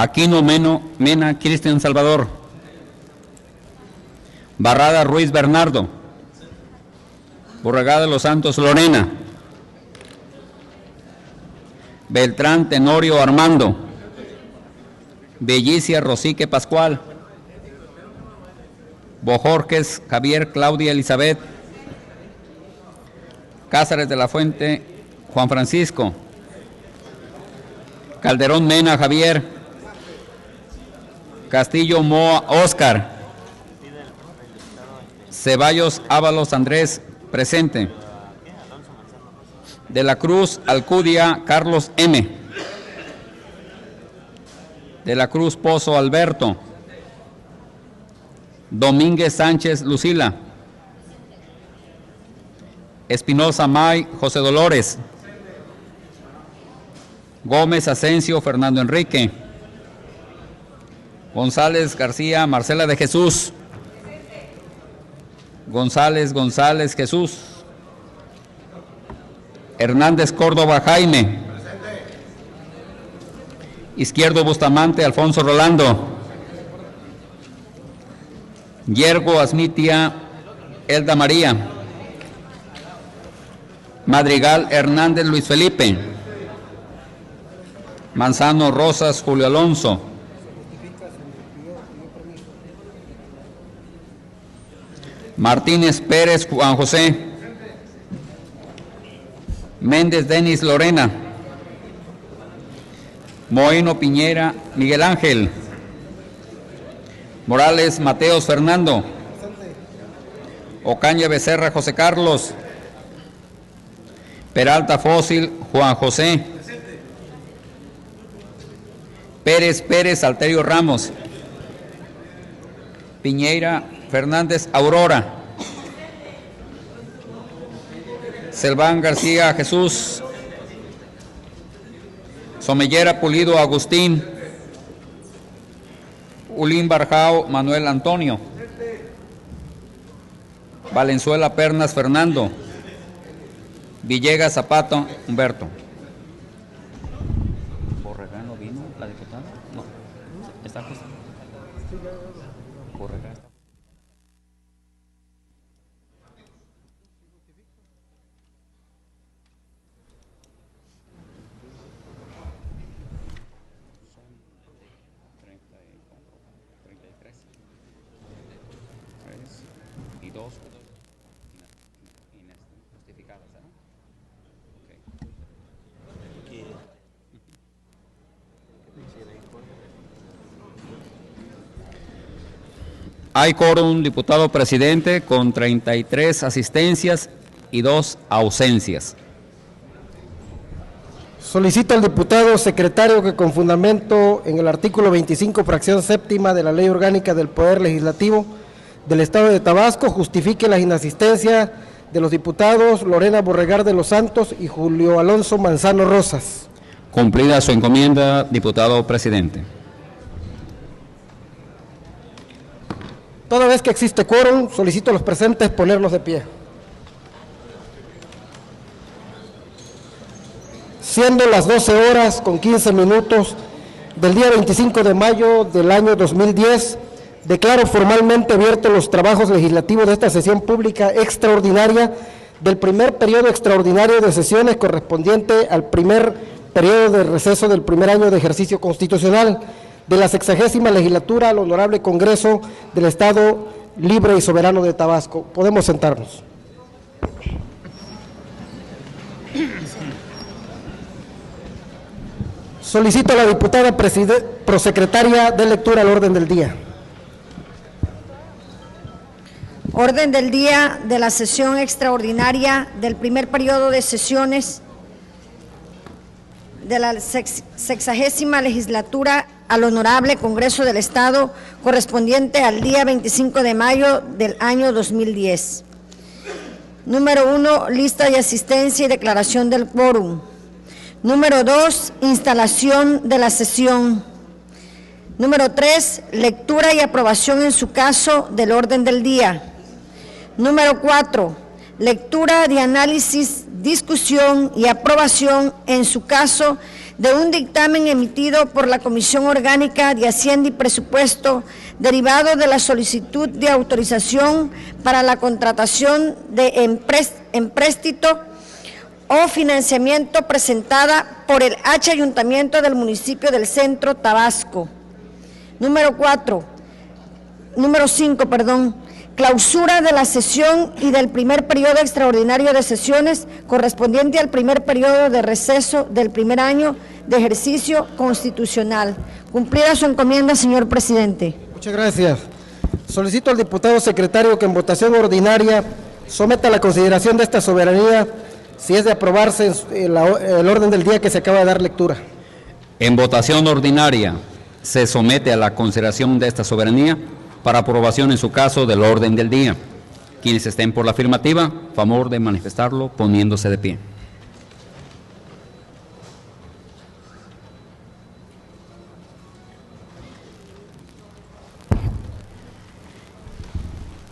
Aquino Mena Cristian Salvador. Barrada Ruiz Bernardo. Borregada de los Santos Lorena. Beltrán Tenorio Armando. Bellicia Rosique Pascual. Bojorques Javier Claudia Elizabeth. Cázares de la Fuente Juan Francisco. Calderón Mena Javier. Castillo Moa Oscar. Ceballos Ábalos Andrés, presente. De la Cruz Alcudia Carlos M. De la Cruz Pozo Alberto. Domínguez Sánchez Lucila. Espinosa May José Dolores. Gómez Asensio Fernando Enrique. González García Marcela de Jesús. González Jesús. Hernández Córdoba Jaime. Izquierdo Bustamante Alfonso Rolando. Yergo Asmitia Elda María. Madrigal Hernández Luis Felipe. Manzano Rosas Julio Alonso. Martínez Pérez Juan José. Méndez Denis Lorena. Moino Piñera Miguel Ángel. Morales Mateos Fernando. Ocaña Becerra José Carlos. Peralta Fósil Juan José. Pérez Alterio Ramos. Piñeira Fernández Aurora. Selván García Jesús. Somellera Pulido Agustín. Ulín Barjao Manuel Antonio. Valenzuela Pernas Fernando. Villegas Zapato Humberto. ¿Borregano vino la diputada? No. ¿Está aquí? Borregano. Hay quórum, diputado presidente, con 33 asistencias y 2 ausencias. Solicito al diputado secretario que, con fundamento en el artículo 25, fracción séptima de la Ley Orgánica del Poder Legislativo del Estado de Tabasco, justifique la inasistencia de los diputados Lorena Borregar de los Santos y Julio Alonso Manzano Rosas. Cumplida su encomienda, diputado presidente. Toda vez que existe quórum, solicito a los presentes ponernos de pie. Siendo las 12:15 del día 25 de mayo del año 2010, declaro formalmente abiertos los trabajos legislativos de esta sesión pública extraordinaria del primer periodo extraordinario de sesiones correspondiente al primer periodo de receso del primer año de ejercicio constitucional de la 60ª legislatura al Honorable Congreso del Estado Libre y Soberano de Tabasco. Podemos sentarnos. Solicito a la diputada prosecretaria de lectura al orden del día. Orden del día de la sesión extraordinaria del primer periodo de sesiones de la 60ª legislatura al Honorable Congreso del Estado, correspondiente al día 25 de mayo del año 2010. Número 1, lista de asistencia y declaración del quórum. Número 2, instalación de la sesión. Número 3, lectura y aprobación en su caso del orden del día. Número 4, lectura de análisis, discusión y aprobación en su caso de un dictamen emitido por la Comisión Orgánica de Hacienda y Presupuesto, derivado de la solicitud de autorización para la contratación de empréstito o financiamiento presentada por el H Ayuntamiento del municipio del Centro Tabasco. Número 5, clausura de la sesión y del primer periodo extraordinario de sesiones correspondiente al primer periodo de receso del primer año de ejercicio constitucional. Cumplida su encomienda, señor presidente. Muchas gracias. Solicito al diputado secretario que en votación ordinaria someta a la consideración de esta soberanía, si es de aprobarse, el orden del día que se acaba de dar lectura. En votación ordinaria se somete a la consideración de esta soberanía para aprobación en su caso del orden del día. Quienes estén por la afirmativa, favor de manifestarlo poniéndose de pie.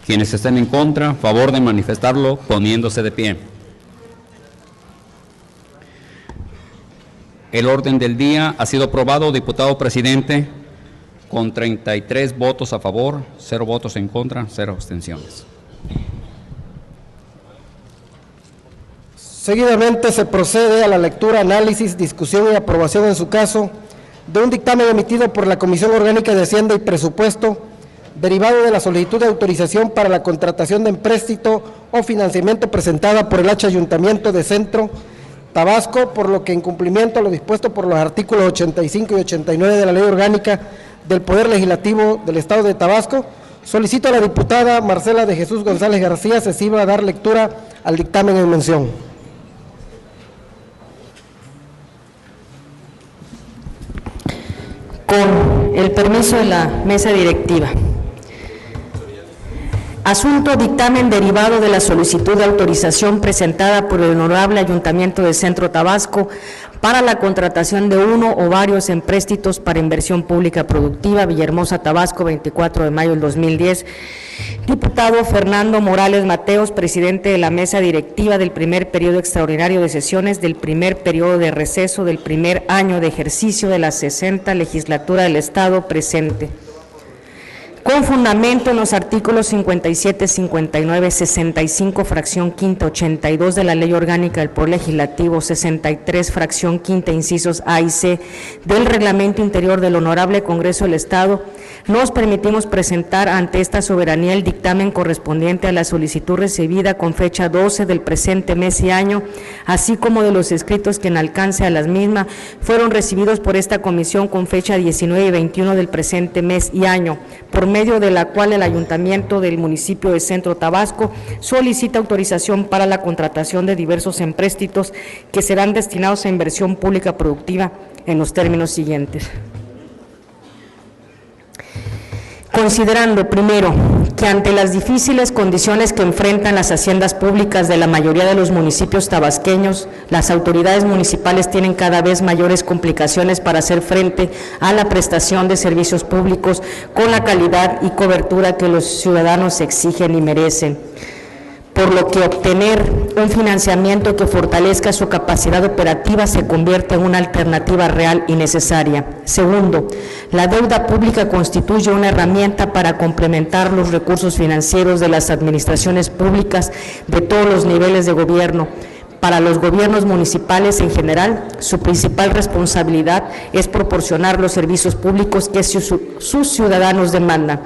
Quienes estén en contra, favor de manifestarlo poniéndose de pie. El orden del día ha sido aprobado, diputado presidente, con 33 votos a favor, 0 votos en contra, 0 abstenciones. Seguidamente se procede a la lectura, análisis, discusión y aprobación en su caso de un dictamen emitido por la Comisión Orgánica de Hacienda y Presupuesto, derivado de la solicitud de autorización para la contratación de empréstito o financiamiento presentada por el H Ayuntamiento de Centro Tabasco, por lo que en cumplimiento a lo dispuesto por los artículos 85 y 89 de la Ley Orgánica del Poder Legislativo del Estado de Tabasco, solicito a la diputada Marcela de Jesús González García se sirva a dar lectura al dictamen en mención. Con el permiso de la mesa directiva. Asunto: dictamen derivado de la solicitud de autorización presentada por el Honorable Ayuntamiento de Centro Tabasco para la contratación de uno o varios empréstitos para inversión pública productiva, Villahermosa, Tabasco, 24 de mayo del 2010. Diputado Fernando Morales Mateos, presidente de la mesa directiva del primer periodo extraordinario de sesiones del primer periodo de receso del primer año de ejercicio de la 60ª legislatura del Estado, presente. Con fundamento en los artículos 57, 59, 65, fracción quinta, 82 de la Ley Orgánica del Poder Legislativo, 63, fracción quinta, incisos A y C del Reglamento Interior del Honorable Congreso del Estado, nos permitimos presentar ante esta soberanía el dictamen correspondiente a la solicitud recibida con fecha 12 del presente mes y año, así como de los escritos que en alcance a las mismas fueron recibidos por esta comisión con fecha 19 y 21 del presente mes y año, por medio de la cual el Ayuntamiento del municipio de Centro Tabasco solicita autorización para la contratación de diversos empréstitos que serán destinados a inversión pública productiva en los términos siguientes. Considerando, primero, que ante las difíciles condiciones que enfrentan las haciendas públicas de la mayoría de los municipios tabasqueños, las autoridades municipales tienen cada vez mayores complicaciones para hacer frente a la prestación de servicios públicos con la calidad y cobertura que los ciudadanos exigen y merecen, por lo que obtener un financiamiento que fortalezca su capacidad operativa se convierte en una alternativa real y necesaria. Segundo, la deuda pública constituye una herramienta para complementar los recursos financieros de las administraciones públicas de todos los niveles de gobierno. Para los gobiernos municipales en general, su principal responsabilidad es proporcionar los servicios públicos que sus ciudadanos demandan.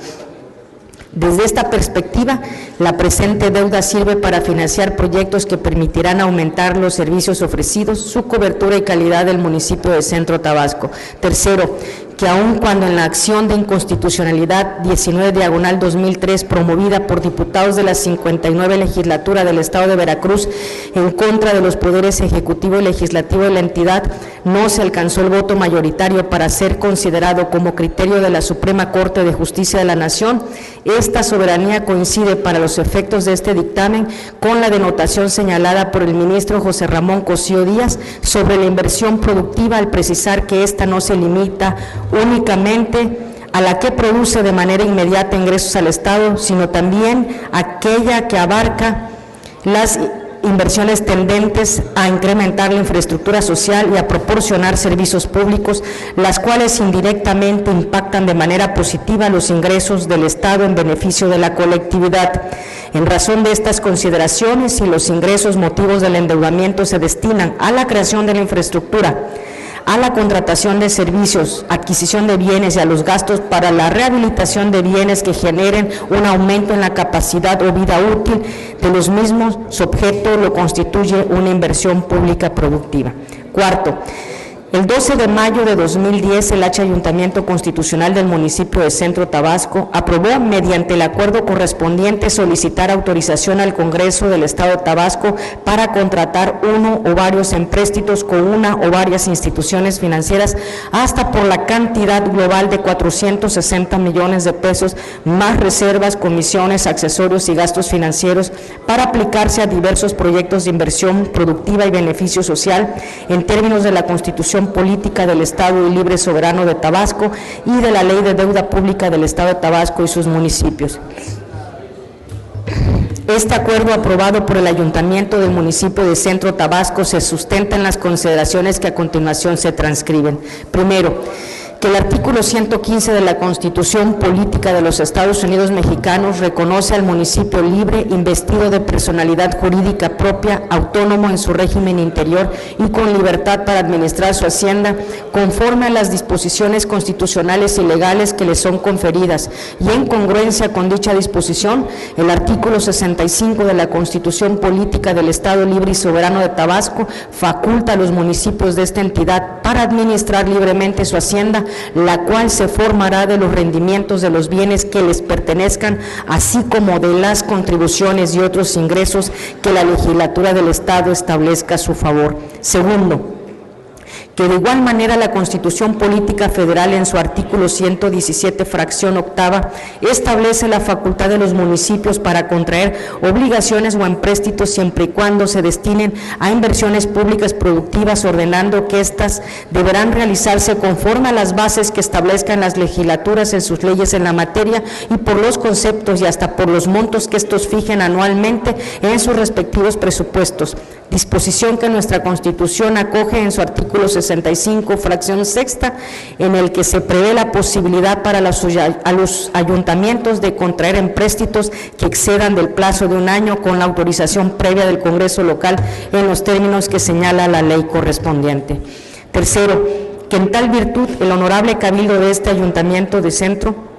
Desde esta perspectiva, la presente deuda sirve para financiar proyectos que permitirán aumentar los servicios ofrecidos, su cobertura y calidad del municipio de Centro Tabasco. Tercero, que aun cuando en la acción de inconstitucionalidad 19/2003 promovida por diputados de la 59 legislatura del Estado de Veracruz en contra de los poderes ejecutivo y legislativo de la entidad, no se alcanzó el voto mayoritario para ser considerado como criterio de la Suprema Corte de Justicia de la Nación, esta soberanía coincide para los efectos de este dictamen con la denotación señalada por el ministro José Ramón Cosío Díaz sobre la inversión productiva, al precisar que esta no se limita únicamente a la que produce de manera inmediata ingresos al Estado, sino también aquella que abarca las inversiones tendentes a incrementar la infraestructura social y a proporcionar servicios públicos, las cuales indirectamente impactan de manera positiva los ingresos del Estado en beneficio de la colectividad. En razón de estas consideraciones, si los ingresos motivos del endeudamiento se destinan a la creación de la infraestructura, a la contratación de servicios, adquisición de bienes y a los gastos para la rehabilitación de bienes que generen un aumento en la capacidad o vida útil de los mismos, su objeto lo constituye una inversión pública productiva. Cuarto, el 12 de mayo de 2010, el H Ayuntamiento Constitucional del municipio de Centro Tabasco aprobó mediante el acuerdo correspondiente solicitar autorización al Congreso del Estado de Tabasco para contratar uno o varios empréstitos con una o varias instituciones financieras hasta por la cantidad global de 460 millones de pesos, más reservas, comisiones, accesorios y gastos financieros para aplicarse a diversos proyectos de inversión productiva y beneficio social en términos de la Constitución Política del Estado y Libre Soberano de Tabasco y de la Ley de Deuda Pública del Estado de Tabasco y sus municipios. Este acuerdo aprobado por el Ayuntamiento del municipio de Centro Tabasco se sustenta en las consideraciones que a continuación se transcriben. Primero, que el artículo 115 de la Constitución Política de los Estados Unidos Mexicanos reconoce al municipio libre, investido de personalidad jurídica propia, autónomo en su régimen interior y con libertad para administrar su hacienda, conforme a las disposiciones constitucionales y legales que le son conferidas, y en congruencia con dicha disposición, el artículo 65 de la Constitución Política del Estado Libre y Soberano de Tabasco faculta a los municipios de esta entidad para administrar libremente su hacienda, la cual se formará de los rendimientos de los bienes que les pertenezcan, así como de las contribuciones y otros ingresos que la legislatura del Estado establezca a su favor. Segundo, que de igual manera la Constitución Política Federal en su artículo 117, fracción octava, establece la facultad de los municipios para contraer obligaciones o empréstitos siempre y cuando se destinen a inversiones públicas productivas, ordenando que éstas deberán realizarse conforme a las bases que establezcan las legislaturas en sus leyes en la materia y por los conceptos y hasta por los montos que estos fijen anualmente en sus respectivos presupuestos. Disposición que nuestra Constitución acoge en su artículo 65, fracción sexta, en el que se prevé la posibilidad para a los ayuntamientos de contraer empréstitos que excedan del plazo de un año con la autorización previa del Congreso local en los términos que señala la ley correspondiente. Tercero, que en tal virtud el honorable Cabildo de este Ayuntamiento de Centro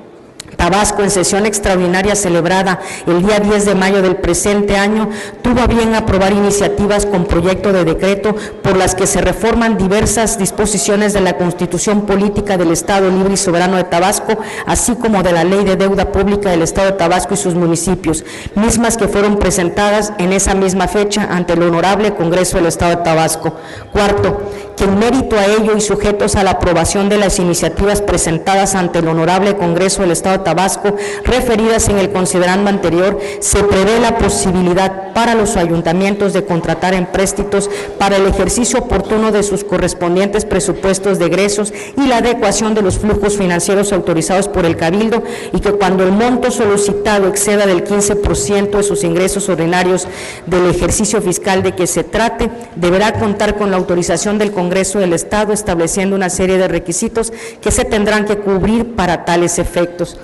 Tabasco, en sesión extraordinaria celebrada el día 10 de mayo del presente año, tuvo a bien aprobar iniciativas con proyecto de decreto por las que se reforman diversas disposiciones de la Constitución Política del Estado Libre y Soberano de Tabasco, así como de la Ley de Deuda Pública del Estado de Tabasco y sus municipios, mismas que fueron presentadas en esa misma fecha ante el Honorable Congreso del Estado de Tabasco. Cuarto, que en mérito a ello y sujetos a la aprobación de las iniciativas presentadas ante el Honorable Congreso del Estado de Tabasco, referidas en el considerando anterior, se prevé la posibilidad para los ayuntamientos de contratar empréstitos para el ejercicio oportuno de sus correspondientes presupuestos de egresos y la adecuación de los flujos financieros autorizados por el Cabildo, y que cuando el monto solicitado exceda del 15% de sus ingresos ordinarios del ejercicio fiscal de que se trate, deberá contar con la autorización del Congreso del Estado, estableciendo una serie de requisitos que se tendrán que cubrir para tales efectos.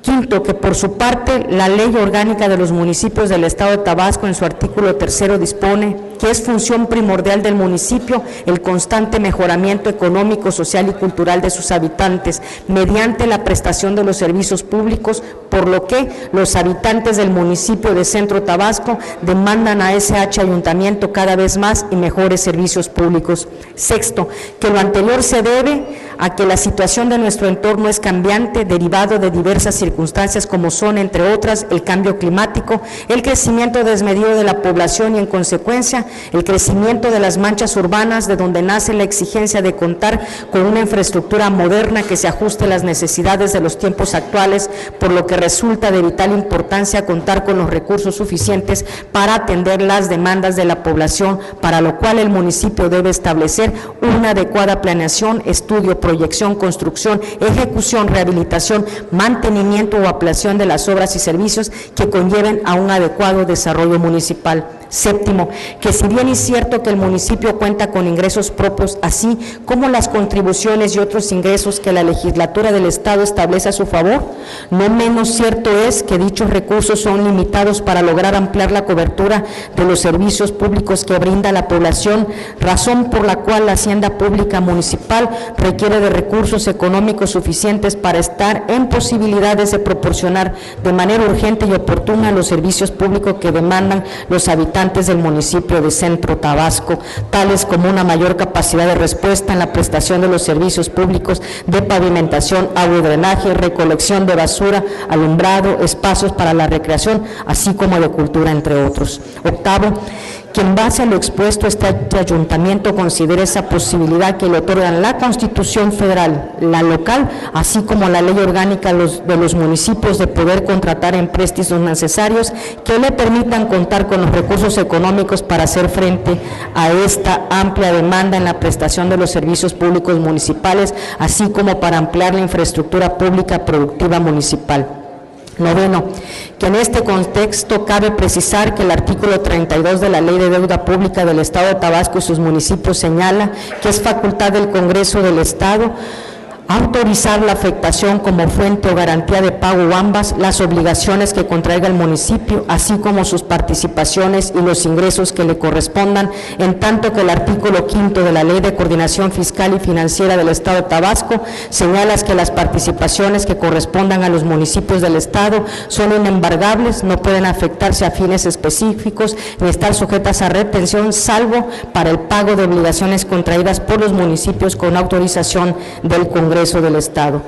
Quinto, que por su parte la Ley Orgánica de los Municipios del Estado de Tabasco en su artículo 3 dispone que es función primordial del municipio el constante mejoramiento económico, social y cultural de sus habitantes mediante la prestación de los servicios públicos, por lo que los habitantes del municipio de Centro Tabasco demandan a ese Ayuntamiento cada vez más y mejores servicios públicos. Sexto, que lo anterior se debe a que la situación de nuestro entorno es cambiante, derivado de diversas circunstancias como son, entre otras, el cambio climático, el crecimiento desmedido de la población y, en consecuencia, el crecimiento de las manchas urbanas, de donde nace la exigencia de contar con una infraestructura moderna que se ajuste a las necesidades de los tiempos actuales, por lo que resulta de vital importancia contar con los recursos suficientes para atender las demandas de la población, para lo cual el municipio debe establecer una adecuada planeación, estudio, proyección, construcción, ejecución, rehabilitación, mantenimiento o ampliación de las obras y servicios que conlleven a un adecuado desarrollo municipal. Séptimo, que si bien es cierto que el municipio cuenta con ingresos propios, así como las contribuciones y otros ingresos que la legislatura del Estado establece a su favor, no menos cierto es que dichos recursos son limitados para lograr ampliar la cobertura de los servicios públicos que brinda la población, razón por la cual la Hacienda Pública Municipal requiere de recursos económicos suficientes para estar en posibilidades de proporcionar de manera urgente y oportuna los servicios públicos que demandan los habitantes del municipio de Centro Tabasco, tales como una mayor capacidad de respuesta en la prestación de los servicios públicos de pavimentación, agua y drenaje, recolección de basura, alumbrado, espacios para la recreación, así como de cultura, entre otros. Octavo, que en base a lo expuesto este ayuntamiento considera esa posibilidad que le otorgan la Constitución Federal, la local, así como la ley orgánica de los municipios de poder contratar empréstitos necesarios que le permitan contar con los recursos económicos para hacer frente a esta amplia demanda en la prestación de los servicios públicos municipales, así como para ampliar la infraestructura pública productiva municipal. Noveno, que en este contexto cabe precisar que el artículo 32 de la Ley de Deuda Pública del Estado de Tabasco y sus municipios señala que es facultad del Congreso del Estado autorizar la afectación como fuente o garantía de pago o ambas las obligaciones que contraiga el municipio, así como sus participaciones y los ingresos que le correspondan, en tanto que el artículo 5 de la Ley de Coordinación Fiscal y Financiera del Estado de Tabasco señala que las participaciones que correspondan a los municipios del Estado son inembargables, no pueden afectarse a fines específicos ni estar sujetas a retención, salvo para el pago de obligaciones contraídas por los municipios con autorización del Congreso del Estado.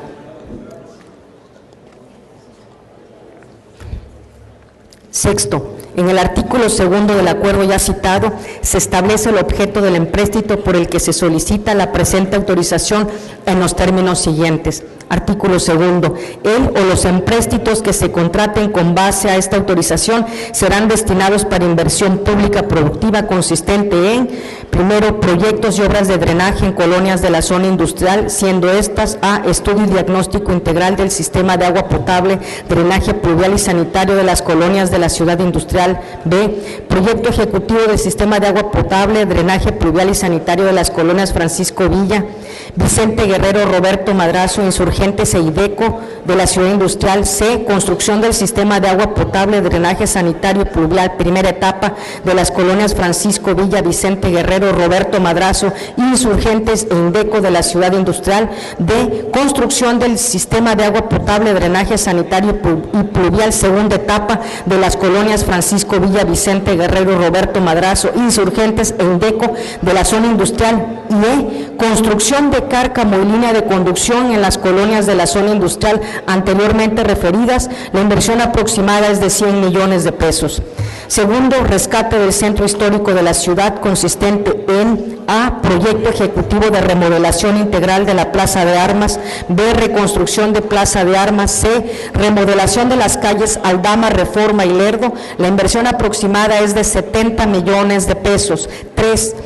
Sexto, en el artículo segundo del acuerdo ya citado, se establece el objeto del empréstito por el que se solicita la presente autorización en los términos siguientes. Artículo segundo, el o los empréstitos que se contraten con base a esta autorización serán destinados para inversión pública productiva consistente en, primero, proyectos y obras de drenaje en colonias de la zona industrial, siendo estas: A, estudio y diagnóstico integral del sistema de agua potable, drenaje pluvial y sanitario de las colonias de la ciudad industrial; B, proyecto ejecutivo del sistema de agua potable, drenaje pluvial y sanitario de las colonias Francisco Villa, Vicente Guerrero, Roberto Madrazo, Insurgentes e Ideco de la ciudad industrial; C, construcción del sistema de agua potable, drenaje sanitario y pluvial, primera etapa, de las colonias Francisco Villa, Vicente Guerrero, Roberto Madrazo, Insurgentes e Ideco de la ciudad industrial; D, construcción del sistema de agua potable, drenaje sanitario y pluvial, segunda etapa, de las colonias Francisco Villa, Vicente Guerrero, Roberto Madrazo, Insurgentes e Ideco de la zona industrial; y E, construcción de cárcamo y línea de conducción en las colonias de la zona industrial anteriormente referidas. La inversión aproximada es de 100 millones de pesos. Segundo, rescate del centro histórico de la ciudad, consistente en: A, proyecto ejecutivo de remodelación integral de la Plaza de Armas; B, reconstrucción de Plaza de Armas; C, remodelación de las calles Aldama, Reforma y Lerdo. La inversión aproximada es de 70 millones de pesos. 3,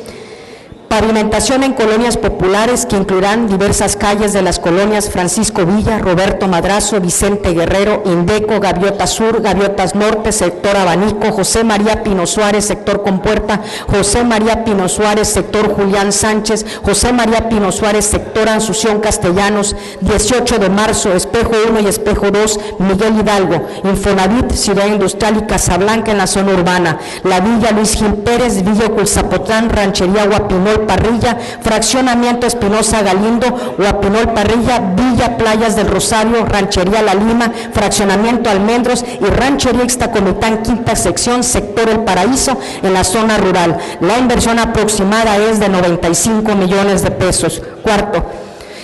pavimentación en colonias populares que incluirán diversas calles de las colonias Francisco Villa, Roberto Madrazo, Vicente Guerrero, Indeco, Gaviotas Sur, Gaviotas Norte, sector Abanico, José María Pino Suárez, sector Compuerta, José María Pino Suárez, sector Julián Sánchez, José María Pino Suárez, sector Asunción Castellanos, 18 de marzo, Espejo 1 y Espejo 2, Miguel Hidalgo, Infonavit, Ciudad Industrial y Casablanca en la zona urbana, la Villa Luis Gil Pérez, Villa Culzapotlán, Ranchería Guapinol Parrilla, fraccionamiento Espinosa Galindo, Guapinol Parrilla, Villa Playas del Rosario, Ranchería La Lima, fraccionamiento Almendros y Ranchería Ixtacomitán, quinta sección, sector El Paraíso, en la zona rural. La inversión aproximada es de 95 millones de pesos. Cuarto,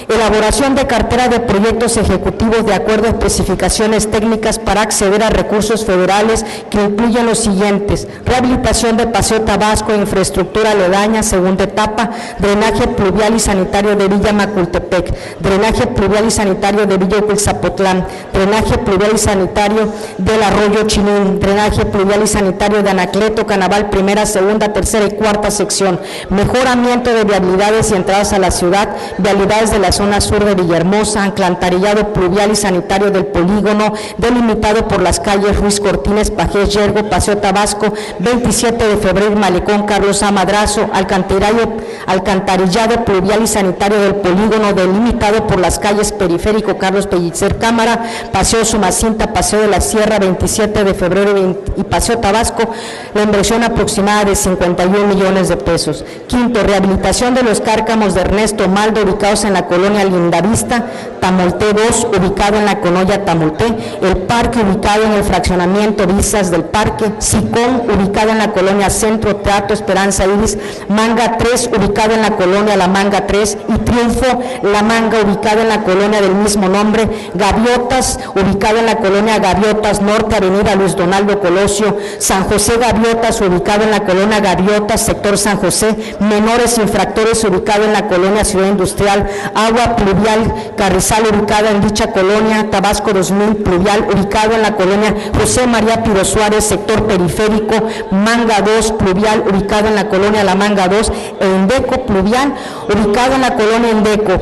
elaboración de cartera de proyectos ejecutivos de acuerdo a especificaciones técnicas para acceder a recursos federales que incluyen los siguientes: rehabilitación de Paseo Tabasco, infraestructura aledaña, segunda etapa, drenaje pluvial y sanitario de Villa Macultepec, drenaje pluvial y sanitario de Villa Huizapotlán, drenaje pluvial y sanitario del Arroyo Chinín, drenaje pluvial y sanitario de Anacleto, Canaval, primera, segunda, tercera y cuarta sección, mejoramiento de vialidades y entradas a la ciudad, vialidades de la zona sur de Villahermosa, alcantarillado pluvial y sanitario del polígono, delimitado por las calles Ruiz Cortines, Pajés Yergo, Paseo Tabasco, 27 de febrero, Malecón Carlos A. Madrazo, alcantarillado pluvial y sanitario del polígono, delimitado por las calles Periférico Carlos Pellicer Cámara, Paseo Sumacinta, Paseo de la Sierra, 27 de febrero y Paseo Tabasco, la inversión aproximada de 51 millones de pesos. Quinto, rehabilitación de los cárcamos de Ernesto Maldo, ubicados en la colonia Lindavista, Tamolté 2, ubicado en la colonia Tamolté, el parque ubicado en el fraccionamiento Visas del Parque, Sicón, ubicado en la colonia Centro, Teatro Esperanza Iris, Manga 3, ubicado en la colonia La Manga 3, y Triunfo La Manga, ubicado en la colonia del mismo nombre, Gaviotas, ubicado en la colonia Gaviotas Norte, avenida Luis Donaldo Colosio, San José Gaviotas, ubicado en la colonia Gaviotas, sector San José, menores infractores, ubicado en la colonia Ciudad Industrial, Agua Pluvial Carrizal, ubicada en dicha colonia, Tabasco 2000 Pluvial, ubicado en la colonia José María Piro Suárez, sector Periférico, Manga 2 Pluvial, ubicado en la colonia La Manga 2, e Indeco Pluvial, ubicado en la colonia Indeco.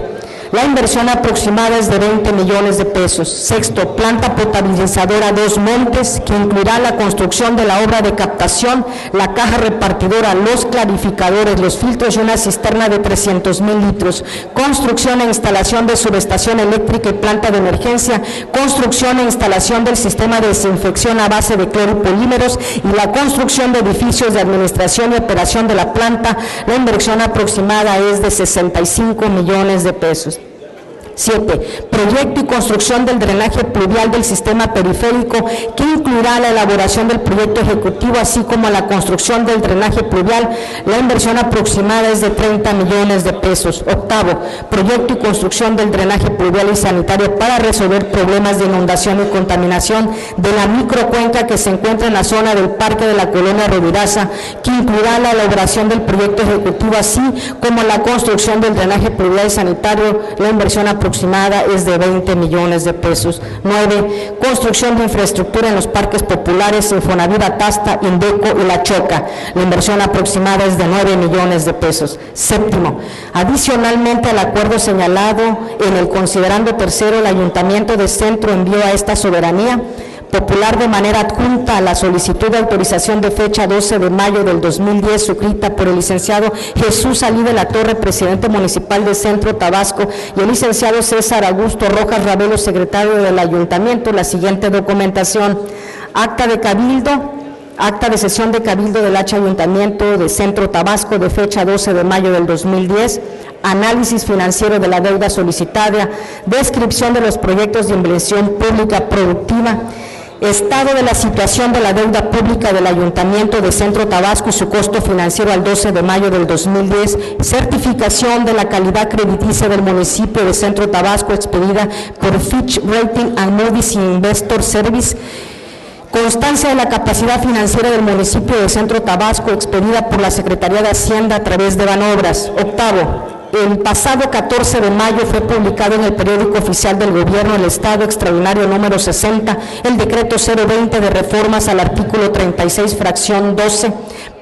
La inversión aproximada es de 20 millones de pesos. Sexto, planta potabilizadora Dos Montes, que incluirá la construcción de la obra de captación, la caja repartidora, los clarificadores, los filtros y una cisterna de 300,000 litros. Construcción e instalación de subestación eléctrica y planta de emergencia, construcción e instalación del sistema de desinfección a base de cloro y polímeros y la construcción de edificios de administración y operación de la planta. La inversión aproximada es de 65 millones de pesos. 7. Proyecto y construcción del drenaje pluvial del sistema periférico, que incluirá la elaboración del proyecto ejecutivo, así como la construcción del drenaje pluvial. La inversión aproximada es de 30 millones de pesos. Octavo, proyecto y construcción del drenaje pluvial y sanitario para resolver problemas de inundación y contaminación de la microcuenca que se encuentra en la zona del Parque de la Colonia Rodiraza, que incluirá la elaboración del proyecto ejecutivo, así como la construcción del drenaje pluvial y sanitario. La inversión aproximada es de 20 millones de pesos. 9. Construcción de infraestructura en los parques populares Infonavit, Atasta, Indeco y La Choca. La inversión aproximada es de 9 millones de pesos. Séptimo, adicionalmente al acuerdo señalado en el considerando tercero, el Ayuntamiento de Centro envió a esta soberanía popular de manera adjunta a la solicitud de autorización de fecha 12 de mayo del 2010, suscrita por el licenciado Jesús Alí de la Torre, presidente municipal de Centro Tabasco, y el licenciado César Augusto Rojas Ravelo, secretario del Ayuntamiento, la siguiente documentación: acta de cabildo, acta de sesión de cabildo del H Ayuntamiento de Centro Tabasco de fecha 12 de mayo del 2010, análisis financiero de la deuda solicitada, descripción de los proyectos de inversión pública productiva, estado de la situación de la deuda pública del Ayuntamiento de Centro Tabasco y su costo financiero al 12 de mayo del 2010, certificación de la calidad crediticia del municipio de Centro Tabasco expedida por Fitch Rating and Moody's Investor Service, constancia de la capacidad financiera del municipio de Centro Tabasco expedida por la Secretaría de Hacienda a través de Banobras. Octavo, el pasado 14 de mayo fue publicado en el periódico oficial del Gobierno del Estado, extraordinario número 60, el decreto 020 de reformas al artículo 36, fracción 12,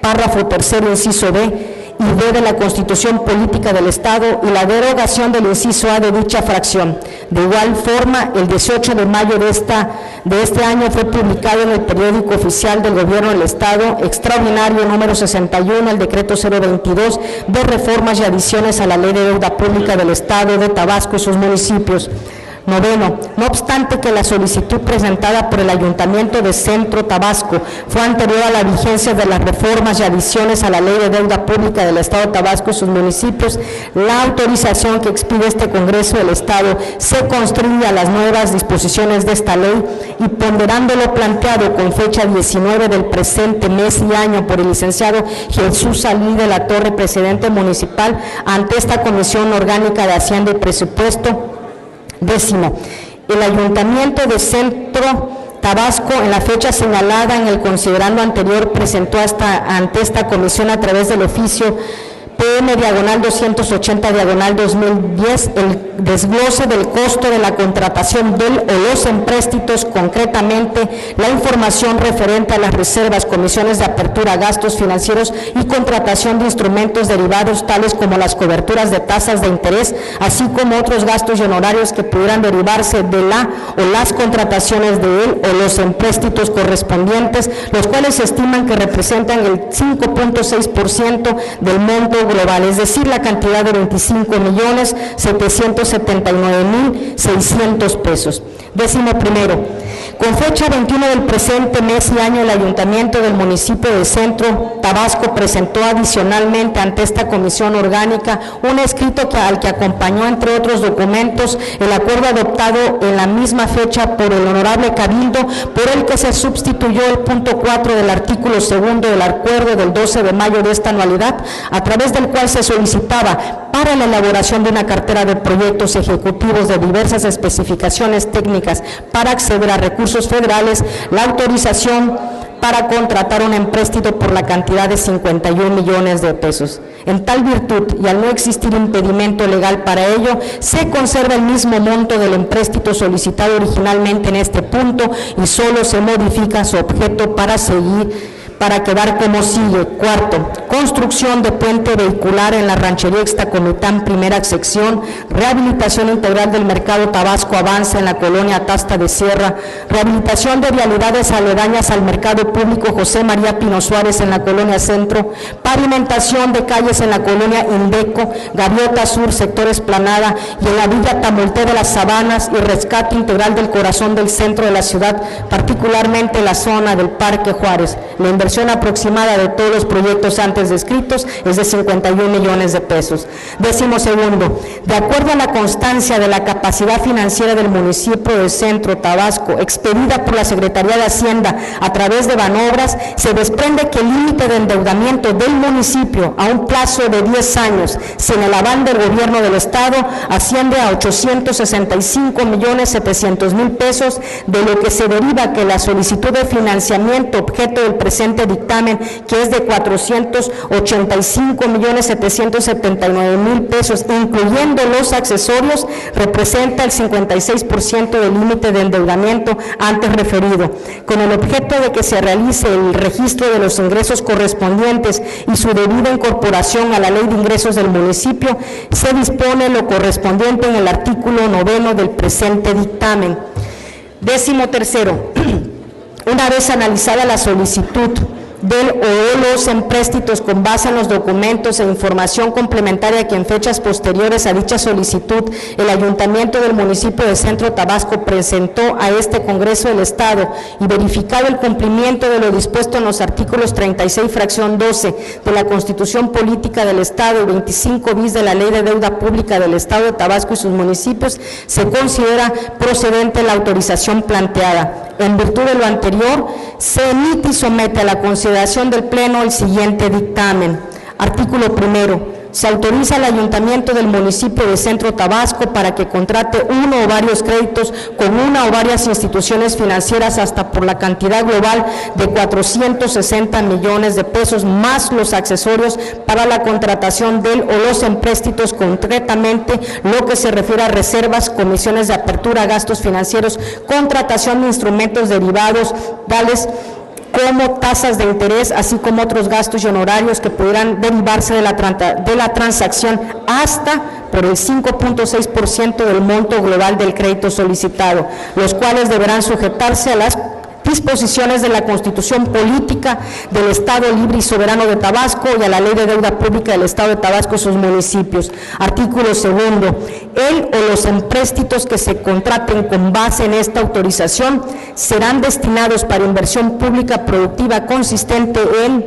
párrafo tercero, inciso B y D de la Constitución Política del Estado y la derogación del inciso A de dicha fracción. De igual forma, el 18 de mayo de este año fue publicado en el periódico oficial del Gobierno del Estado, extraordinario número 61, el decreto 022 de reformas y adiciones a la Ley de Deuda Pública del Estado de Tabasco y sus municipios. Noveno, no obstante que la solicitud presentada por el Ayuntamiento de Centro Tabasco fue anterior a la vigencia de las reformas y adiciones a la Ley de Deuda Pública del Estado de Tabasco y sus municipios, la autorización que expide este Congreso del Estado se constriñe a las nuevas disposiciones de esta ley y, ponderando lo planteado con fecha 19 del presente mes y año por el licenciado Jesús Alí de la Torre, presidente municipal, ante esta Comisión Orgánica de Hacienda y Presupuesto. Décimo, el Ayuntamiento de Centro Tabasco, en la fecha señalada en el considerando anterior, presentó ante esta comisión a través del oficio PM/280/2010, el desglose del costo de la contratación del o los empréstitos, concretamente la información referente a las reservas, comisiones de apertura, gastos financieros y contratación de instrumentos derivados tales como las coberturas de tasas de interés, así como otros gastos y honorarios que pudieran derivarse de la o las contrataciones de él o los empréstitos correspondientes, los cuales se estiman que representan el 5.6% del monto global, es decir, la cantidad de 25.779.600 pesos. 11º, con fecha 21 del presente mes y año, el Ayuntamiento del municipio de Centro Tabasco presentó adicionalmente ante esta comisión orgánica un escrito al que acompañó, entre otros documentos, el acuerdo adoptado en la misma fecha por el Honorable Cabildo, por el que se sustituyó el punto 4 del artículo 2 del acuerdo del 12 de mayo de esta anualidad, a través del cual se solicitaba para la elaboración de una cartera de proyectos ejecutivos de diversas especificaciones técnicas para acceder a recursos federales, la autorización para contratar un empréstito por la cantidad de 51 millones de pesos. En tal virtud, y al no existir impedimento legal para ello, se conserva el mismo monto del empréstito solicitado originalmente en este punto y solo se modifica su objeto para quedar como sigue. 4. Construcción de puente vehicular en la ranchería Ixtacomitán, primera sección, rehabilitación integral del mercado Tabasco Avanza en la colonia Tasta de Sierra, rehabilitación de vialidades aledañas al mercado público José María Pino Suárez en la colonia Centro, pavimentación de calles en la colonia Indeco, Gaviota Sur, sector Esplanada, y en la villa Tamulté de las Sabanas, y rescate integral del corazón del centro de la ciudad, particularmente la zona del Parque Juárez. La inversión aproximada de todos los proyectos antes descritos es de 51 millones de pesos. 12º, de acuerdo a la constancia de la capacidad financiera del municipio de Centro Tabasco, expedida por la Secretaría de Hacienda a través de Banobras, se desprende que el límite de endeudamiento del municipio a un plazo de 10 años, sin el aval del gobierno del Estado, asciende a 865.700.000 pesos, de lo que se deriva que la solicitud de financiamiento objeto del presente dictamen, que es de 485.779.000 pesos, incluyendo los accesorios, representa el 56% del límite de endeudamiento antes referido, con el objeto de que se realice el registro de los ingresos correspondientes y su debida incorporación a la Ley de Ingresos del municipio. Se dispone lo correspondiente en el artículo 9 del presente dictamen. 13º, una vez analizada la solicitud del o los empréstitos con base en los documentos e información complementaria que en fechas posteriores a dicha solicitud el Ayuntamiento del municipio de Centro Tabasco presentó a este Congreso del Estado, y verificado el cumplimiento de lo dispuesto en los artículos 36, fracción 12 de la Constitución Política del Estado y 25 bis de la Ley de Deuda Pública del Estado de Tabasco y sus municipios, se considera procedente la autorización planteada. En virtud de lo anterior, se emite y somete a la consideración del Pleno el siguiente dictamen. Artículo 1. Se autoriza al Ayuntamiento del municipio de Centro Tabasco para que contrate uno o varios créditos con una o varias instituciones financieras hasta por la cantidad global de 460 millones de pesos, más los accesorios para la contratación del o los empréstitos, concretamente lo que se refiere a reservas, comisiones de apertura, gastos financieros, contratación de instrumentos derivados, tales como tasas de interés, así como otros gastos y honorarios que pudieran derivarse de la transacción, hasta por el 5.6% del monto global del crédito solicitado, los cuales deberán sujetarse a las disposiciones de la Constitución Política del Estado Libre y Soberano de Tabasco y a la Ley de Deuda Pública del Estado de Tabasco y sus municipios. Artículo 2. El o los empréstitos que se contraten con base en esta autorización serán destinados para inversión pública productiva consistente en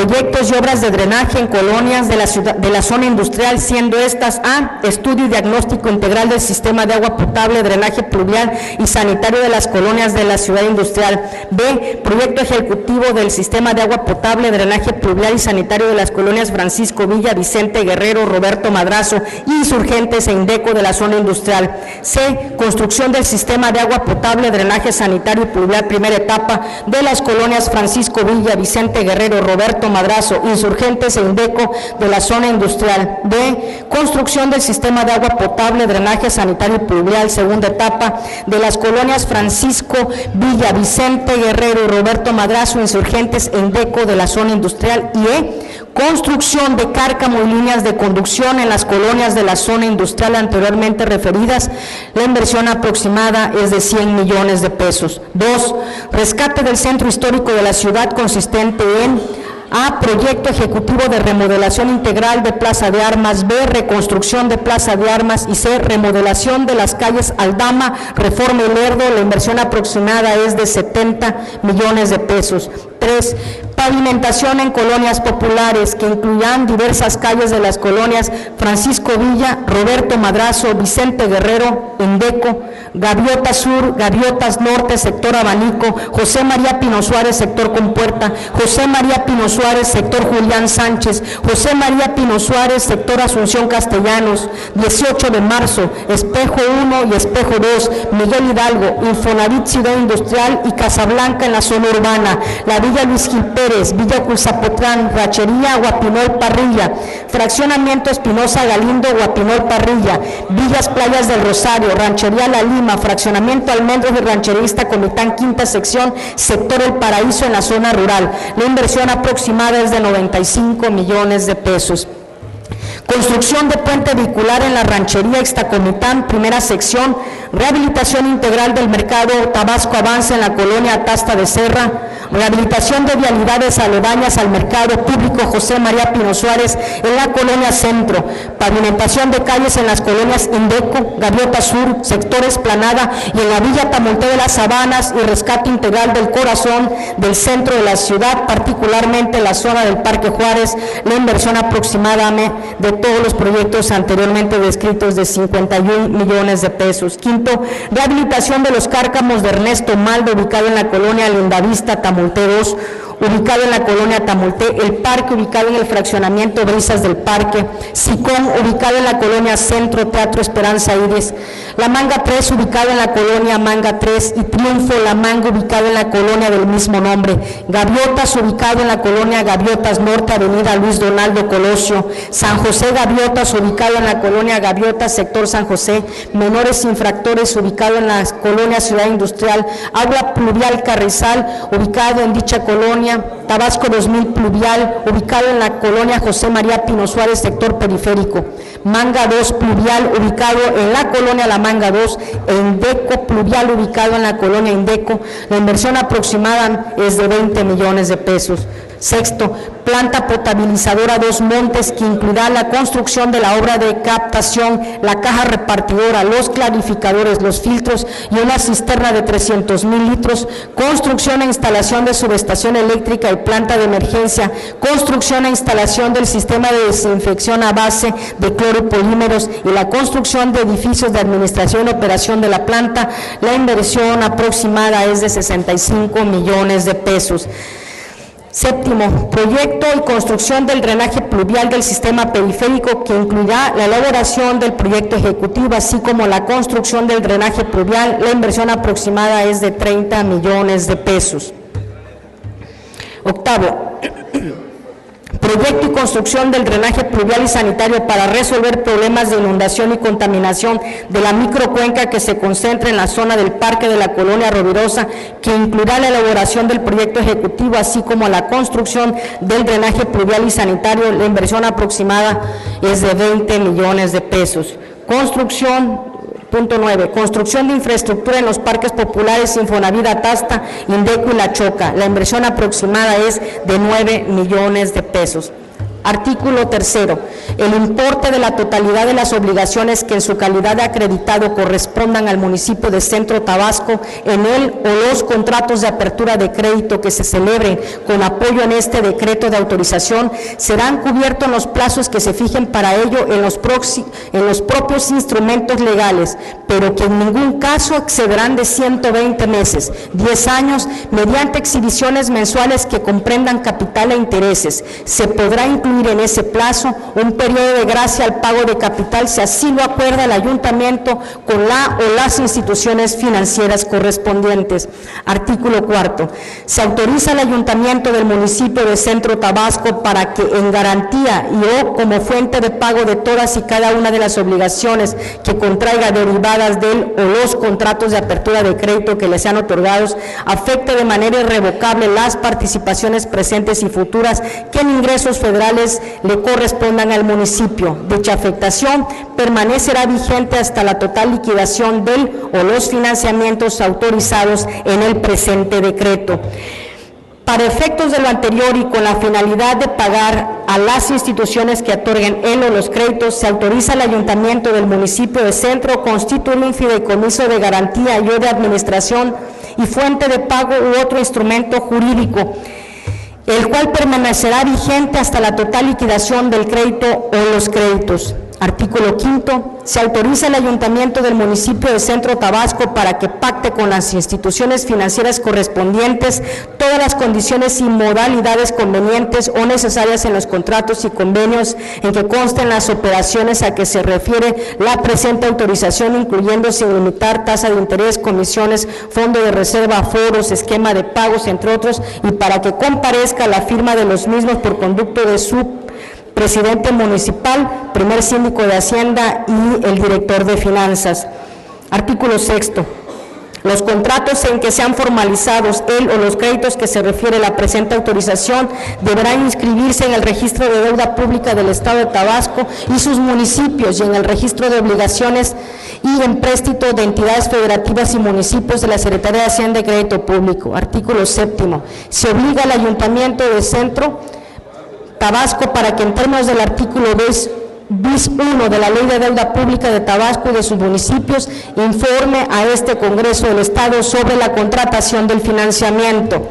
proyectos y obras de drenaje en colonias de la zona industrial, siendo estas: A, estudio y diagnóstico integral del sistema de agua potable, drenaje pluvial y sanitario de las colonias de la ciudad industrial; B, proyecto ejecutivo del sistema de agua potable, drenaje pluvial y sanitario de las colonias Francisco Villa, Vicente Guerrero, Roberto Madrazo y Insurgentes e Indeco de la zona industrial; C, construcción del sistema de agua potable, drenaje sanitario y pluvial, primera etapa, de las colonias Francisco Villa, Vicente Guerrero, Roberto Madrazo, Insurgentes e Indeco de la zona industrial; D, construcción del sistema de agua potable, drenaje sanitario y pluvial, segunda etapa, de las colonias Francisco Villa, Vicente Guerrero, Roberto Madrazo, Insurgentes e Indeco de la zona industrial; y E, construcción de cárcamo y líneas de conducción en las colonias de la zona industrial anteriormente referidas. La inversión aproximada es de 100 millones de pesos. 2, rescate del centro histórico de la ciudad, consistente en: A, proyecto ejecutivo de remodelación integral de Plaza de Armas; B, reconstrucción de Plaza de Armas; y C, remodelación de las calles Aldama, Reforma y Lerdo. La inversión aproximada es de 70 millones de pesos. 3, pavimentación en colonias populares, que incluirán diversas calles de las colonias Francisco Villa, Roberto Madrazo, Vicente Guerrero, Indeco, Gaviota Sur, Gaviotas Norte, sector Abanico, José María Pino Suárez, sector Compuerta, José María Pino Suárez, sector Julián Sánchez, José María Pino Suárez, sector Asunción Castellanos, 18 de marzo, Espejo 1 y Espejo 2, Miguel Hidalgo, Infonavit Ciudad Industrial y Casablanca en la zona urbana, la Villa Luis Gil Pérez, Villa Cuzapotlán, Rachería, Guapinol Parrilla, Fraccionamiento Espinosa Galindo, Guapinol Parrilla, Villas Playas del Rosario, Ranchería La Lima, Fraccionamiento Almendros y Rancherista Comitán, quinta sección, sector El Paraíso en la zona rural. La inversión aproximada es de 95 millones de pesos. Construcción de puente vehicular en la ranchería Ixtacomitán, primera sección, rehabilitación integral del mercado Tabasco Avance en la colonia Atasta de Serra, rehabilitación de vialidades aledañas al mercado público José María Pino Suárez en la colonia Centro, pavimentación de calles en las colonias Indeco, Gaviota Sur, sector Esplanada y en la Villa Tamonte de las Sabanas, y rescate integral del corazón del centro de la ciudad, particularmente la zona del Parque Juárez. La inversión aproximada de todos los proyectos anteriormente descritos de 51 millones de pesos. Quinto, rehabilitación de los cárcamos de Ernesto Maldo, ubicado en la colonia Lindavista, Tamonte 2, ubicado en la colonia Tamonte, El Parque, ubicado en el fraccionamiento Brisas del Parque, Sicón, ubicado en la colonia Centro, Teatro Esperanza Iris, La Manga 3, ubicado en la colonia Manga 3, y Triunfo La Manga, ubicado en la colonia del mismo nombre, Gaviotas, ubicado en la colonia Gaviotas Norte, avenida Luis Donaldo Colosio, San José Gaviotas, ubicado en la colonia Gaviotas, sector San José, Menores Infractores, ubicado en la colonia Ciudad Industrial, Agua Pluvial Carrizal, ubicado en dicha colonia, Tabasco 2000 Pluvial, ubicado en la colonia José María Pino Suárez, sector periférico, Manga 2 Pluvial, ubicado en la colonia La Manga 2, e Indeco Pluvial, ubicado en la colonia Indeco. La inversión aproximada es de 20 millones de pesos. Sexto, planta potabilizadora Dos Montes, que incluirá la construcción de la obra de captación, la caja repartidora, los clarificadores, los filtros y una cisterna de 300,000 litros, construcción e instalación de subestación eléctrica y planta de emergencia, construcción e instalación del sistema de desinfección a base de cloropolímeros y la construcción de edificios de administración y operación de la planta. La inversión aproximada es de 65 millones de pesos. Séptimo, proyecto y construcción del drenaje pluvial del sistema periférico, que incluirá la elaboración del proyecto ejecutivo, así como la construcción del drenaje pluvial. La inversión aproximada es de 30 millones de pesos. Octavo, proyecto y construcción del drenaje pluvial y sanitario para resolver problemas de inundación y contaminación de la microcuenca que se concentra en la zona del Parque de la colonia Rovirosa, que incluirá la elaboración del proyecto ejecutivo, así como la construcción del drenaje pluvial y sanitario. La inversión aproximada es de 20 millones de pesos. Punto 9, construcción de infraestructura en los parques populares Infonavit Atasta, Indeco y La Choca. La inversión aproximada es de 9 millones de pesos. Artículo tercero, el importe de la totalidad de las obligaciones que en su calidad de acreditado correspondan al municipio de Centro Tabasco en él o los contratos de apertura de crédito que se celebren con apoyo en este decreto de autorización serán cubiertos en los plazos que se fijen para ello en los propios instrumentos legales, pero que en ningún caso excederán de 120 meses, 10 años, mediante exhibiciones mensuales que comprendan capital e intereses. Se podrá incluir en ese plazo un periodo de gracia al pago de capital si así lo acuerda el ayuntamiento con la o las instituciones financieras correspondientes. Artículo 4. Se autoriza al ayuntamiento del municipio de Centro Tabasco para que en garantía y o como fuente de pago de todas y cada una de las obligaciones que contraiga derivadas del o los contratos de apertura de crédito que le sean otorgados, afecte de manera irrevocable las participaciones presentes y futuras que en ingresos federales le correspondan al municipio. Dicha afectación permanecerá vigente hasta la total liquidación del o los financiamientos autorizados en el presente decreto. Para efectos de lo anterior y con la finalidad de pagar a las instituciones que otorguen el o los créditos, se autoriza al ayuntamiento del municipio de Centro constituir un fideicomiso de garantía y o de administración y fuente de pago u otro instrumento jurídico, el cual permanecerá vigente hasta la total liquidación del crédito o los créditos. Artículo 5. Se autoriza al ayuntamiento del municipio de Centro Tabasco para que pacte con las instituciones financieras correspondientes todas las condiciones y modalidades convenientes o necesarias en los contratos y convenios en que consten las operaciones a que se refiere la presente autorización, incluyendo sin limitar tasa de interés, comisiones, fondo de reserva, foros, esquema de pagos, entre otros, y para que comparezca la firma de los mismos por conducto de su presidente municipal, primer síndico de Hacienda y el director de finanzas. Artículo 6. Los contratos en que sean formalizados el o los créditos que se refiere la presente autorización deberán inscribirse en el registro de deuda pública del Estado de Tabasco y sus municipios y en el registro de obligaciones y empréstito de entidades federativas y municipios de la Secretaría de Hacienda y Crédito Público. Artículo 7. Se obliga al ayuntamiento de Centro Tabasco para que en términos del artículo bis 1 de la Ley de Deuda Pública de Tabasco y de sus municipios informe a este Congreso del Estado sobre la contratación del financiamiento.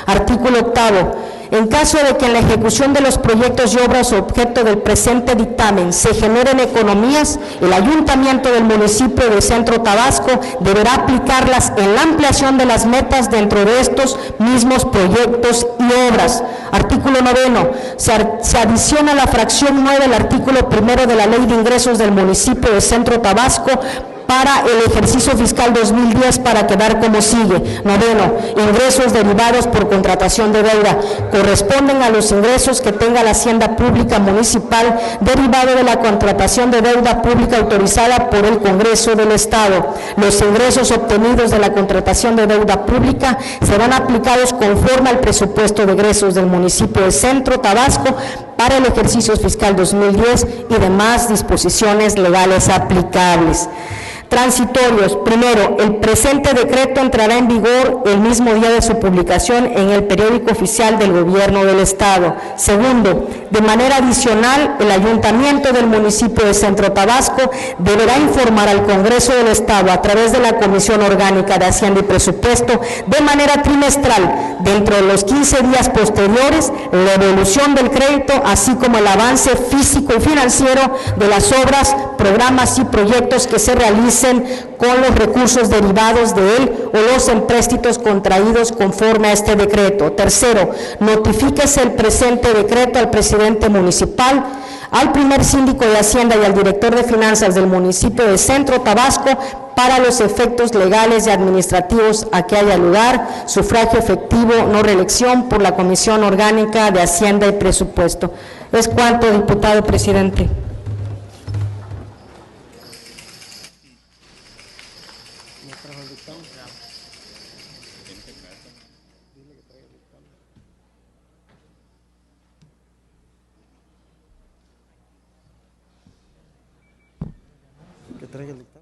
Artículo 8. En caso de que en la ejecución de los proyectos y obras objeto del presente dictamen se generen economías, el ayuntamiento del municipio de Centro Tabasco deberá aplicarlas en la ampliación de las metas dentro de estos mismos proyectos y obras. Artículo 9. Se adiciona la fracción 9 del artículo 1 de la Ley de Ingresos del municipio de Centro Tabasco para el ejercicio fiscal 2010 para quedar como sigue. 9. Ingresos derivados por contratación de deuda corresponden a los ingresos que tenga la Hacienda Pública Municipal derivado de la contratación de deuda pública autorizada por el Congreso del Estado. Los ingresos obtenidos de la contratación de deuda pública serán aplicados conforme al presupuesto de egresos del municipio de Centro Tabasco para el ejercicio fiscal 2010 y demás disposiciones legales aplicables. Transitorios. Primero, el presente decreto entrará en vigor el mismo día de su publicación en el periódico oficial del Gobierno del Estado. Segundo, de manera adicional, el ayuntamiento del municipio de Centro Tabasco deberá informar al Congreso del Estado a través de la Comisión Orgánica de Hacienda y Presupuesto de manera trimestral, dentro de los 15 días posteriores, la evolución del crédito, así como el avance físico y financiero de las obras, programas y proyectos que se realicen con los recursos derivados de él o los empréstitos contraídos conforme a este decreto. Tercero, notifíquese el presente decreto al presidente municipal, al primer síndico de Hacienda y al director de finanzas del municipio de Centro Tabasco para los efectos legales y administrativos a que haya lugar, sufragio efectivo, no reelección por la Comisión Orgánica de Hacienda y Presupuesto. Es cuanto, diputado presidente. Que traiga el dictamen.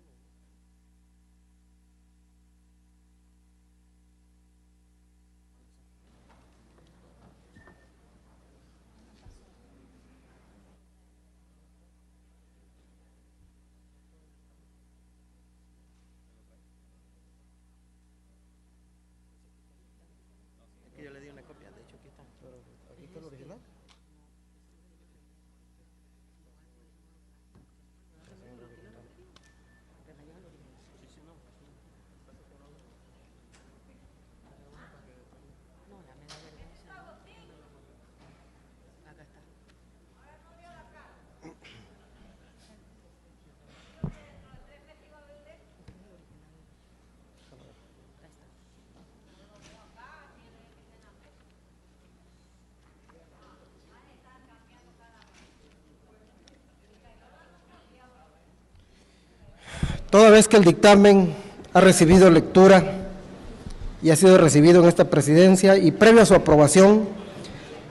Toda vez que el dictamen ha recibido lectura y ha sido recibido en esta presidencia y previo a su aprobación,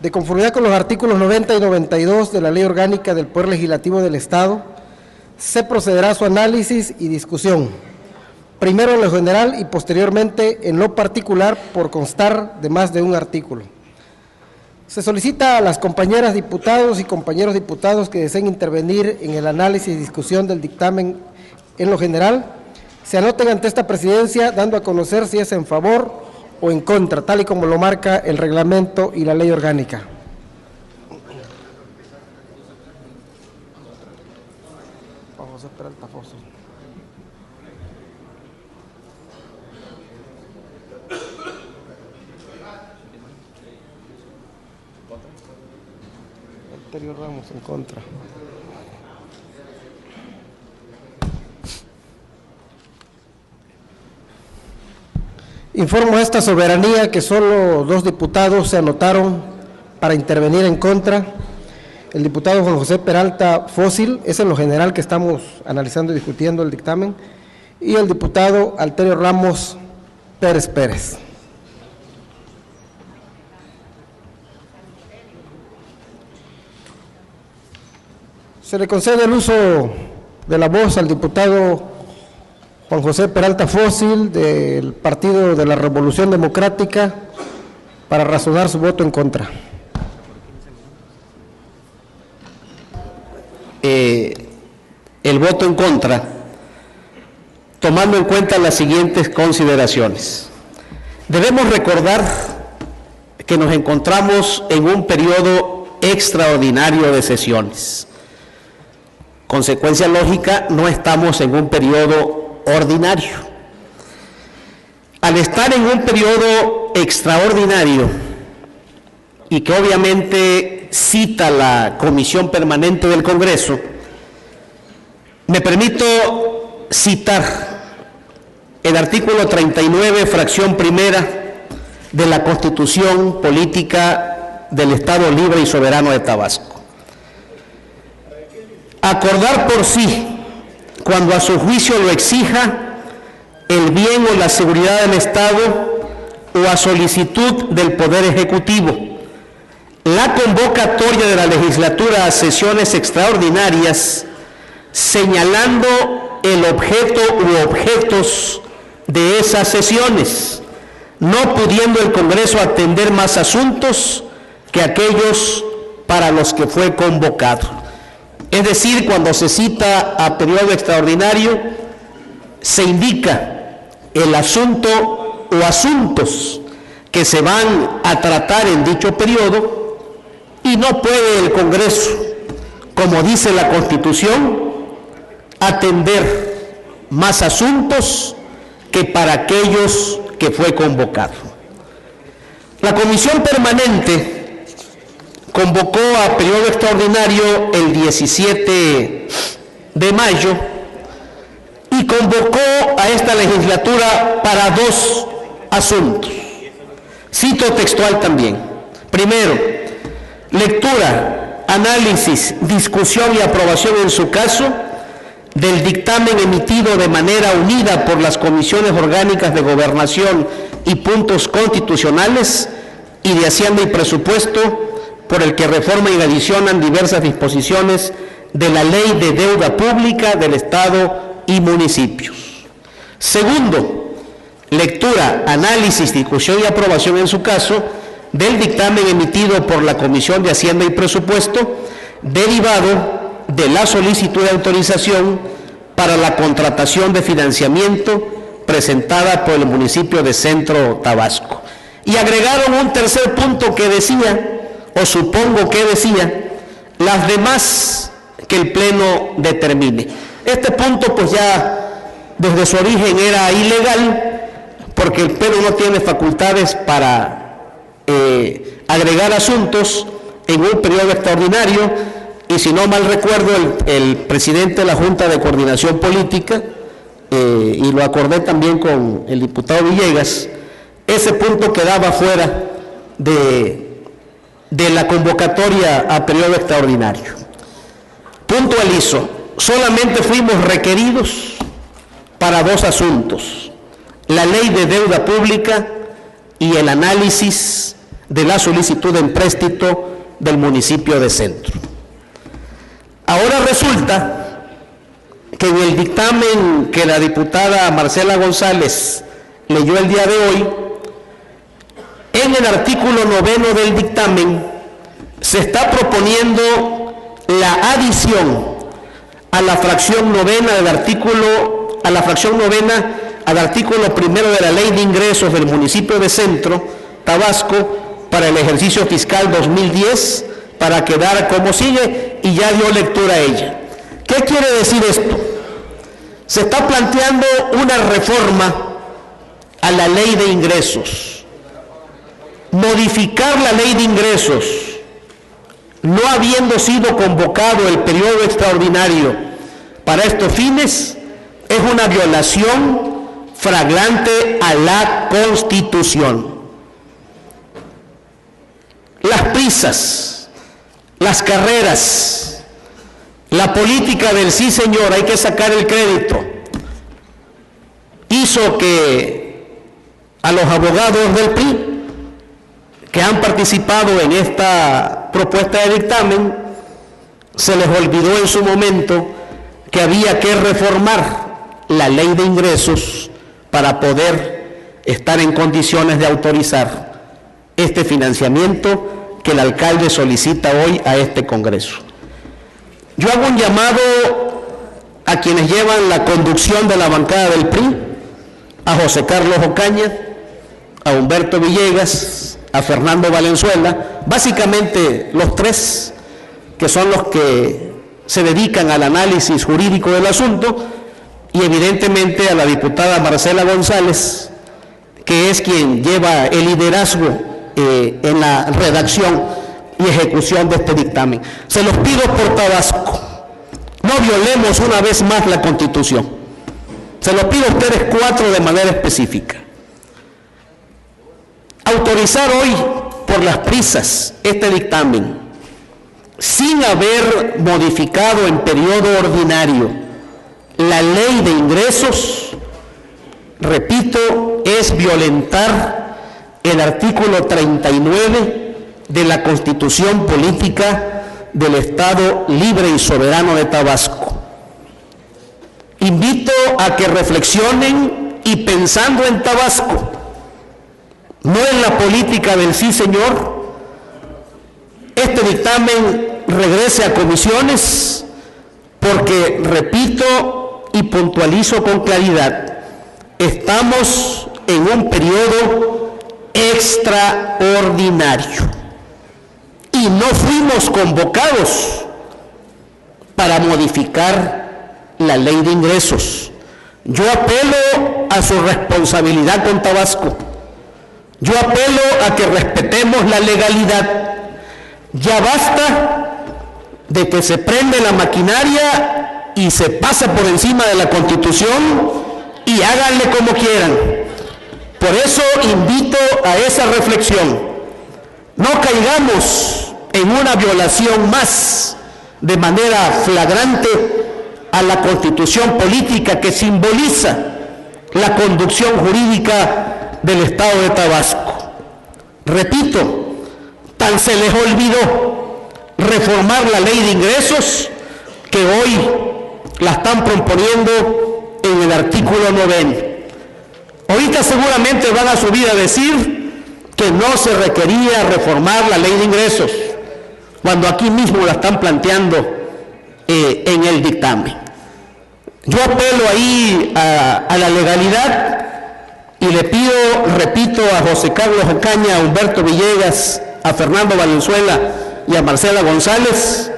de conformidad con los artículos 90 y 92 de la Ley Orgánica del Poder Legislativo del Estado, se procederá a su análisis y discusión, primero en lo general y posteriormente en lo particular por constar de más de un artículo. Se solicita a las compañeras diputados y compañeros diputados que deseen intervenir en el análisis y discusión del dictamen en lo general, se anoten ante esta presidencia dando a conocer si es en favor o en contra, tal y como lo marca el reglamento y la ley orgánica. José Peralta Fósil. Elterio Ramos en contra. Informo a esta soberanía que solo 2 diputados se anotaron para intervenir en contra. El diputado Juan José Peralta Fósil, es en lo general que estamos analizando y discutiendo el dictamen, y el diputado Elterio Ramos Pérez Pérez. Se le concede el uso de la voz al diputado Juan José Peralta Fósil, del Partido de la Revolución Democrática, para razonar su voto en contra. El voto en contra, tomando en cuenta las siguientes consideraciones. Debemos recordar que nos encontramos en un periodo extraordinario de sesiones. Consecuencia lógica, no estamos en un periodo ordinario. Al estar en un periodo extraordinario y que obviamente cita la Comisión Permanente del Congreso, me permito citar el artículo 39, fracción primera de la Constitución Política del Estado Libre y Soberano de Tabasco. Acordar por sí, cuando a su juicio lo exija, el bien o la seguridad del Estado o a solicitud del Poder Ejecutivo, la convocatoria de la legislatura a sesiones extraordinarias, señalando el objeto u objetos de esas sesiones, no pudiendo el Congreso atender más asuntos que aquellos para los que fue convocado. Es decir, cuando se cita a periodo extraordinario, se indica el asunto o asuntos que se van a tratar en dicho periodo y no puede el Congreso, como dice la Constitución, atender más asuntos que para aquellos que fue convocado. La Comisión Permanente convocó a periodo extraordinario el 17 de mayo y convocó a esta legislatura para 2 asuntos. Cito textual también. Primero, lectura, análisis, discusión y aprobación en su caso del dictamen emitido de manera unida por las comisiones orgánicas de Gobernación y puntos constitucionales y de Hacienda y Presupuesto, por el que reforman y adicionan diversas disposiciones de la Ley de Deuda Pública del Estado y municipios. Segundo, lectura, análisis, discusión y aprobación en su caso del dictamen emitido por la Comisión de Hacienda y Presupuesto, derivado de la solicitud de autorización para la contratación de financiamiento presentada por el municipio de Centro Tabasco. Y agregaron un tercer punto que decía, o supongo que decía, las demás que el Pleno determine. Este punto pues ya desde su origen era ilegal, porque el Pleno no tiene facultades para agregar asuntos en un periodo extraordinario, y si no mal recuerdo, el presidente de la Junta de Coordinación Política, y lo acordé también con el diputado Villegas, ese punto quedaba fuera de la convocatoria a periodo extraordinario. Puntualizo, solamente fuimos requeridos para dos asuntos: la ley de deuda pública y el análisis de la solicitud de empréstito del municipio de Centro. Ahora resulta que en el dictamen que la diputada Marcela González leyó el día de hoy, en el artículo 9 del dictamen se está proponiendo la adición a la fracción novena del artículo, al artículo primero de la Ley de Ingresos del municipio de Centro, Tabasco, para el ejercicio fiscal 2010, para quedar como sigue, y ya dio lectura a ella. ¿Qué quiere decir esto? Se está planteando una reforma a la Ley de Ingresos. Modificar la Ley de Ingresos, no habiendo sido convocado el periodo extraordinario para estos fines, es una violación flagrante a la Constitución. Las prisas, las carreras, la política del sí señor, hay que sacar el crédito, hizo que a los abogados del PRI que han participado en esta propuesta de dictamen se les olvidó en su momento que había que reformar la Ley de Ingresos para poder estar en condiciones de autorizar este financiamiento que el alcalde solicita hoy a este Congreso. Yo hago un llamado a quienes llevan la conducción de la bancada del PRI, a José Carlos Ocaña, a Humberto Villegas, a Fernando Valenzuela, básicamente los tres que son los que se dedican al análisis jurídico del asunto, y evidentemente a la diputada Marcela González, que es quien lleva el liderazgo en la redacción y ejecución de este dictamen. Se los pido por Tabasco, no violemos una vez más la Constitución. Se los pido a ustedes cuatro de manera específica. Autorizar hoy por las prisas este dictamen sin haber modificado en periodo ordinario la Ley de Ingresos, repito, es violentar el artículo 39 de la Constitución Política del Estado Libre y Soberano de Tabasco. Invito a que reflexionen y, pensando en Tabasco, no en la política del sí señor, este dictamen regrese a comisiones, porque, repito y puntualizo con claridad, estamos en un periodo extraordinario y no fuimos convocados para modificar la Ley de Ingresos. Yo apelo a su responsabilidad con Tabasco. Yo apelo a que respetemos la legalidad. Ya basta de que se prende la maquinaria y se pasa por encima de la Constitución y háganle como quieran. Por eso invito a esa reflexión. No caigamos en una violación más de manera flagrante a la Constitución política que simboliza la conducción jurídica del Estado de Tabasco. Repito, tan se les olvidó reformar la Ley de Ingresos que hoy la están proponiendo en el artículo 9. Ahorita seguramente van a subir a decir que no se requería reformar la Ley de Ingresos, cuando aquí mismo la están planteando en el dictamen. Yo apelo ahí a la legalidad y le pido, repito, a José Carlos Ocaña, a Humberto Villegas, a Fernando Valenzuela y a Marcela González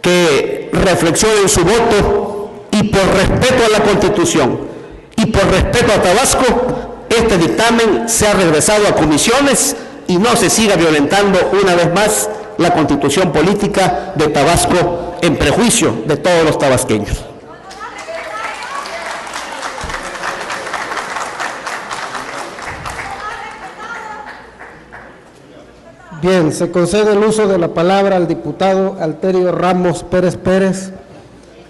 que reflexionen su voto, y por respeto a la Constitución y por respeto a Tabasco, este dictamen se ha regresado a comisiones y no se siga violentando una vez más la Constitución política de Tabasco en prejuicio de todos los tabasqueños. Bien, se concede el uso de la palabra al diputado Alterio Ramos Pérez Pérez,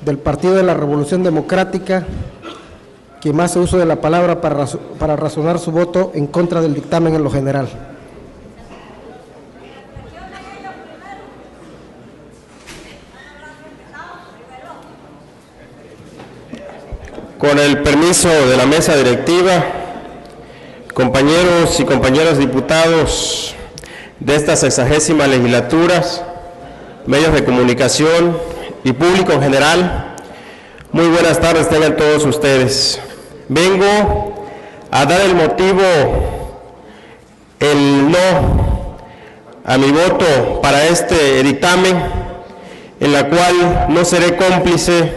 del Partido de la Revolución Democrática, quien más hace uso de la palabra para razonar su voto en contra del dictamen en lo general. Con el permiso de la mesa directiva, compañeros y compañeras diputados de esta 60ª legislatura, medios de comunicación y público en general, muy buenas tardes tengan todos ustedes. Vengo a dar el motivo, el no a mi voto para este dictamen, en la cual no seré cómplice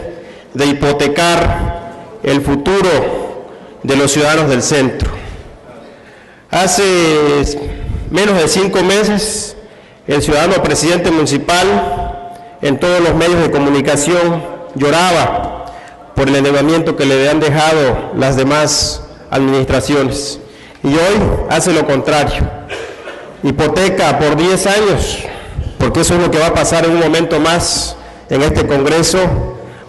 de hipotecar el futuro de los ciudadanos del centro. Hace menos de 5 meses, el ciudadano presidente municipal, en todos los medios de comunicación, lloraba por el endeudamiento que le han dejado las demás administraciones. Y hoy hace lo contrario. Hipoteca por 10 años, porque eso es lo que va a pasar en un momento más en este Congreso,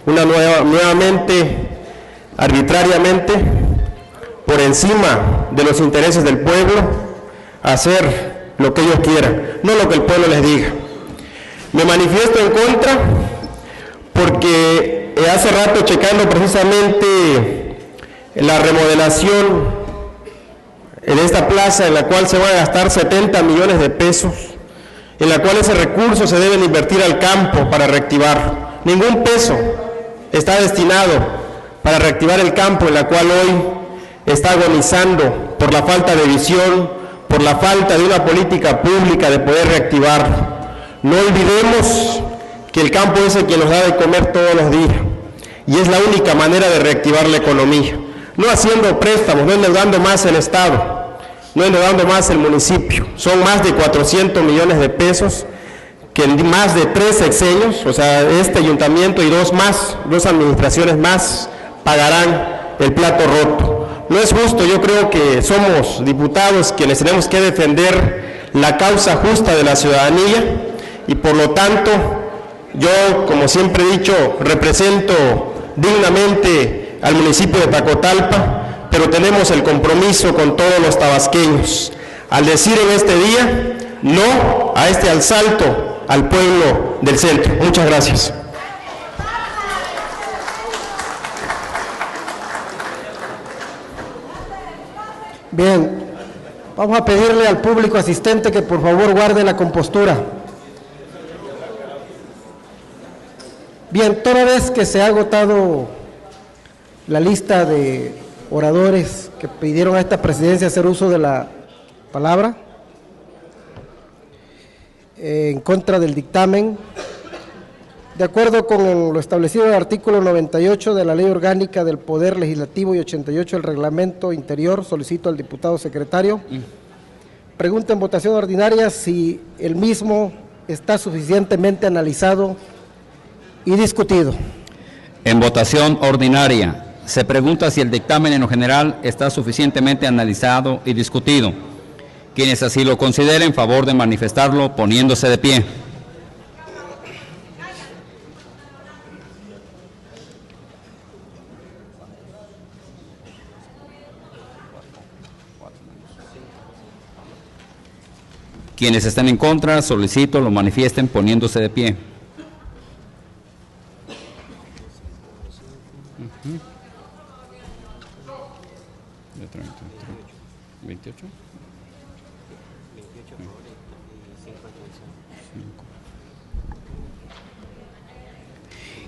nuevamente, arbitrariamente, por encima de los intereses del pueblo, hacer lo que ellos quieran, no lo que el pueblo les diga. Me manifiesto en contra porque hace rato, checando precisamente la remodelación en esta plaza, en la cual se van a gastar 70 millones de pesos, en la cual ese recurso se deben invertir al campo para reactivar. Ningún peso está destinado para reactivar el campo, en la cual hoy está agonizando por la falta de visión, por la falta de una política pública de poder reactivar. No olvidemos que el campo es el que nos da de comer todos los días y es la única manera de reactivar la economía. No haciendo préstamos, no endeudando más el Estado, no endeudando más el municipio. Son más de 400 millones de pesos que en más de 3 sexenios, o sea, este ayuntamiento y dos administraciones más, pagarán el plato roto. No es justo, yo creo que somos diputados quienes tenemos que defender la causa justa de la ciudadanía y por lo tanto yo, como siempre he dicho, represento dignamente al municipio de Tacotalpa, pero tenemos el compromiso con todos los tabasqueños al decir en este día no a este asalto al pueblo del centro. Muchas gracias. Bien, vamos a pedirle al público asistente que por favor guarde la compostura. Bien, toda vez que se ha agotado la lista de oradores que pidieron a esta presidencia hacer uso de la palabra en contra del dictamen, de acuerdo con lo establecido en el artículo 98 de la Ley Orgánica del Poder Legislativo y 88 del Reglamento Interior, solicito al diputado secretario. Pregunta en votación ordinaria si el mismo está suficientemente analizado y discutido. En votación ordinaria, se pregunta si el dictamen en lo general está suficientemente analizado y discutido. Quienes así lo consideren, favor de manifestarlo poniéndose de pie. Quienes estén en contra, solicito lo manifiesten poniéndose de pie.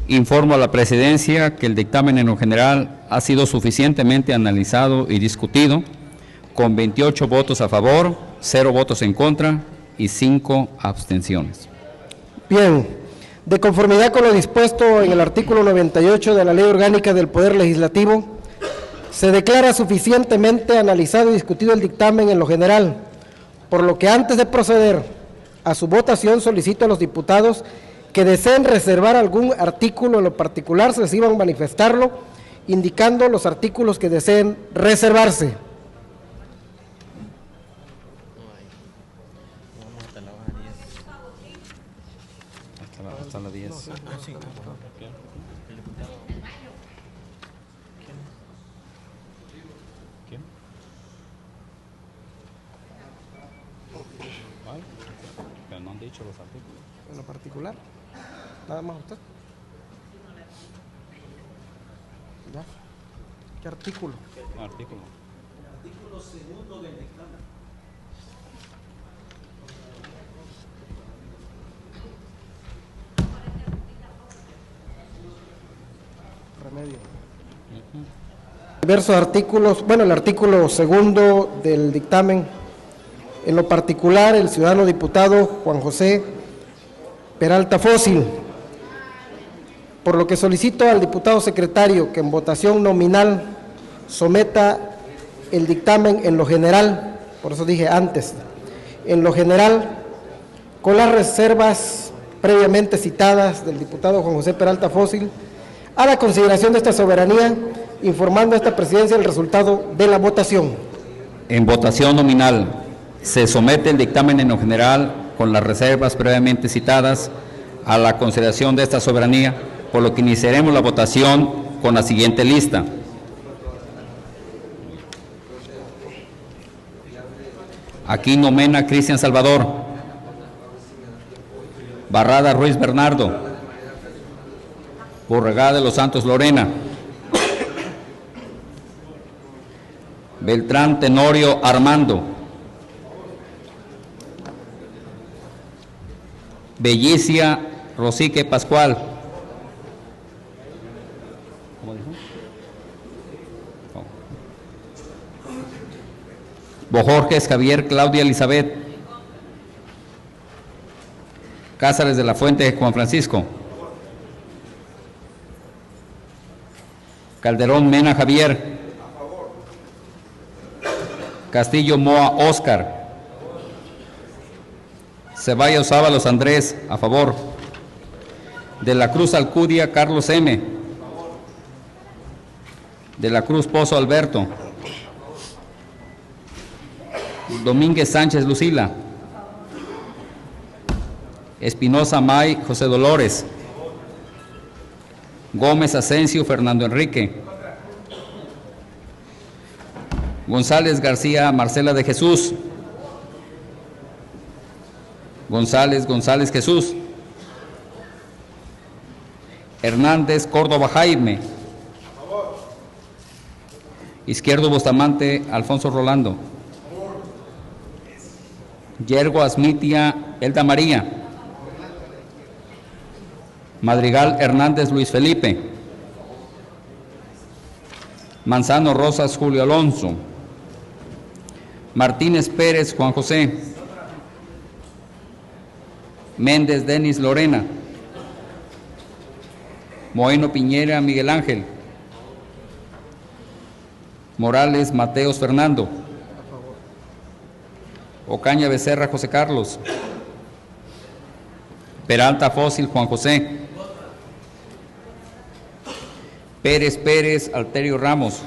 Informo a la presidencia que el dictamen en lo general ha sido suficientemente analizado y discutido, con 28 votos a favor, 0 votos en contra y 5 abstenciones. Bien, de conformidad con lo dispuesto en el artículo 98 de la Ley Orgánica del Poder Legislativo, se declara suficientemente analizado y discutido el dictamen en lo general, por lo que antes de proceder a su votación solicito a los diputados que deseen reservar algún artículo en lo particular, se reciban manifestarlo, indicando los artículos que deseen reservarse. Hasta la 10. En lo particular, nada más usted. ¿Ya? ¿Qué artículo? Artículo. Remedio. Diversos artículos, bueno, el artículo segundo del dictamen, en lo particular, el ciudadano diputado Juan José Peralta Fósil, por lo que solicito al diputado secretario que en votación nominal someta el dictamen en lo general, por eso dije antes, en lo general, con las reservas previamente citadas del diputado Juan José Peralta Fósil, a la consideración de esta soberanía, informando a esta presidencia el resultado de la votación. En votación nominal, se somete el dictamen en lo general con las reservas previamente citadas a la consideración de esta soberanía, por lo que iniciaremos la votación con la siguiente lista. Aquino Mena Cristian Salvador. Barrada Ruiz Bernardo. Borregada de los Santos Lorena. Beltrán Tenorio Armando. Bellicia Rosique Pascual. ¿Cómo dijo? Bojorges Javier Claudia Elizabeth. Cázares de la Fuente Juan Francisco. Calderón Mena Javier. Castillo Moa Óscar. Ceballos Ábalos Andrés, a favor. De la Cruz Alcudia Carlos M. De la Cruz Pozo Alberto. Domínguez Sánchez Lucila. Espinosa May José Dolores. Gómez Asensio Fernando Enrique. González García Marcela de Jesús. González Jesús. Hernández Córdoba Jaime. Izquierdo Bustamante Alfonso Rolando. Yergo Asmitia Elda María. Madrigal Hernández Luis Felipe. Manzano Rosas Julio Alonso. Martínez Pérez Juan José. Méndez Denis Lorena. Moeno Piñera Miguel Ángel. Morales Mateos Fernando. Ocaña Becerra José Carlos. Peralta Fósil Juan José. Pérez Alterio Ramos.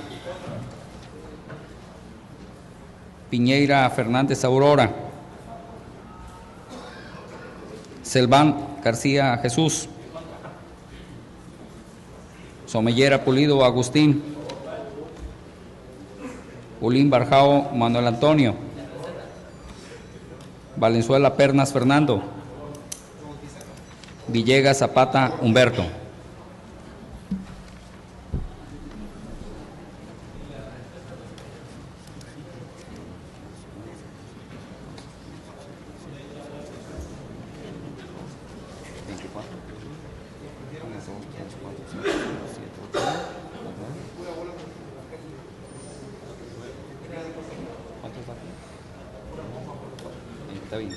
Piñeira Fernández Aurora. Selván García Jesús. Somellera Pulido Agustín. Ulín Barjao Manuel Antonio. Valenzuela Pernas Fernando. Villegas Zapata Humberto. Está bien.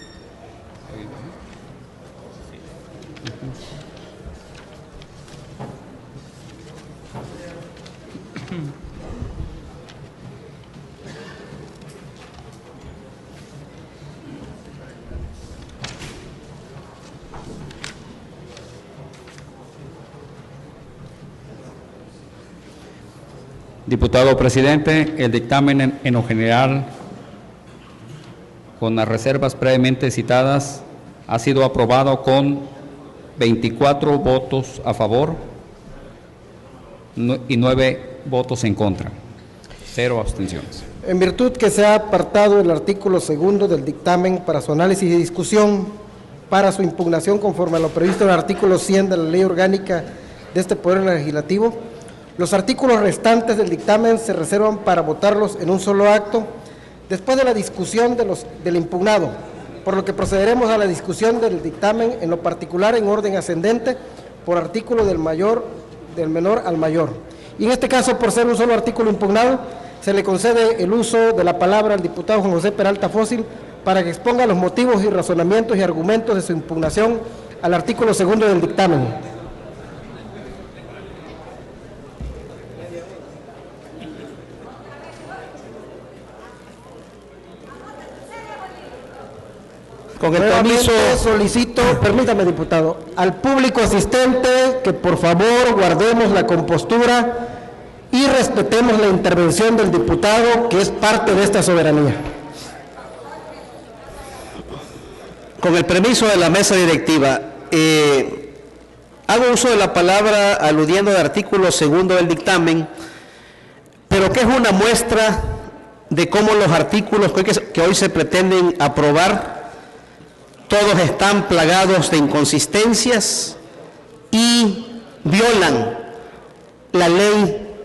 Diputado presidente, el dictamen en lo general, con las reservas previamente citadas, ha sido aprobado con 24 votos a favor y 9 votos en contra, 0 abstenciones. En virtud que se ha apartado el artículo segundo del dictamen para su análisis y discusión, para su impugnación conforme a lo previsto en el artículo 100 de la Ley Orgánica de este Poder Legislativo. Los artículos restantes del dictamen se reservan para votarlos en un solo acto, después de la discusión del impugnado, por lo que procederemos a la discusión del dictamen, en lo particular en orden ascendente, por artículo del menor al mayor. Y en este caso, por ser un solo artículo impugnado, se le concede el uso de la palabra al diputado Juan José Peralta Fósil para que exponga los motivos y razonamientos y argumentos de su impugnación al artículo 2 del dictamen. Con el permiso, solicito, permítame, diputado, al público asistente que por favor guardemos la compostura y respetemos la intervención del diputado, que es parte de esta soberanía. con el permiso de la mesa directiva, hago uso de la palabra aludiendo al artículo 2 del dictamen, pero que es una muestra de cómo los artículos que hoy se pretenden aprobar todos están plagados de inconsistencias y violan la ley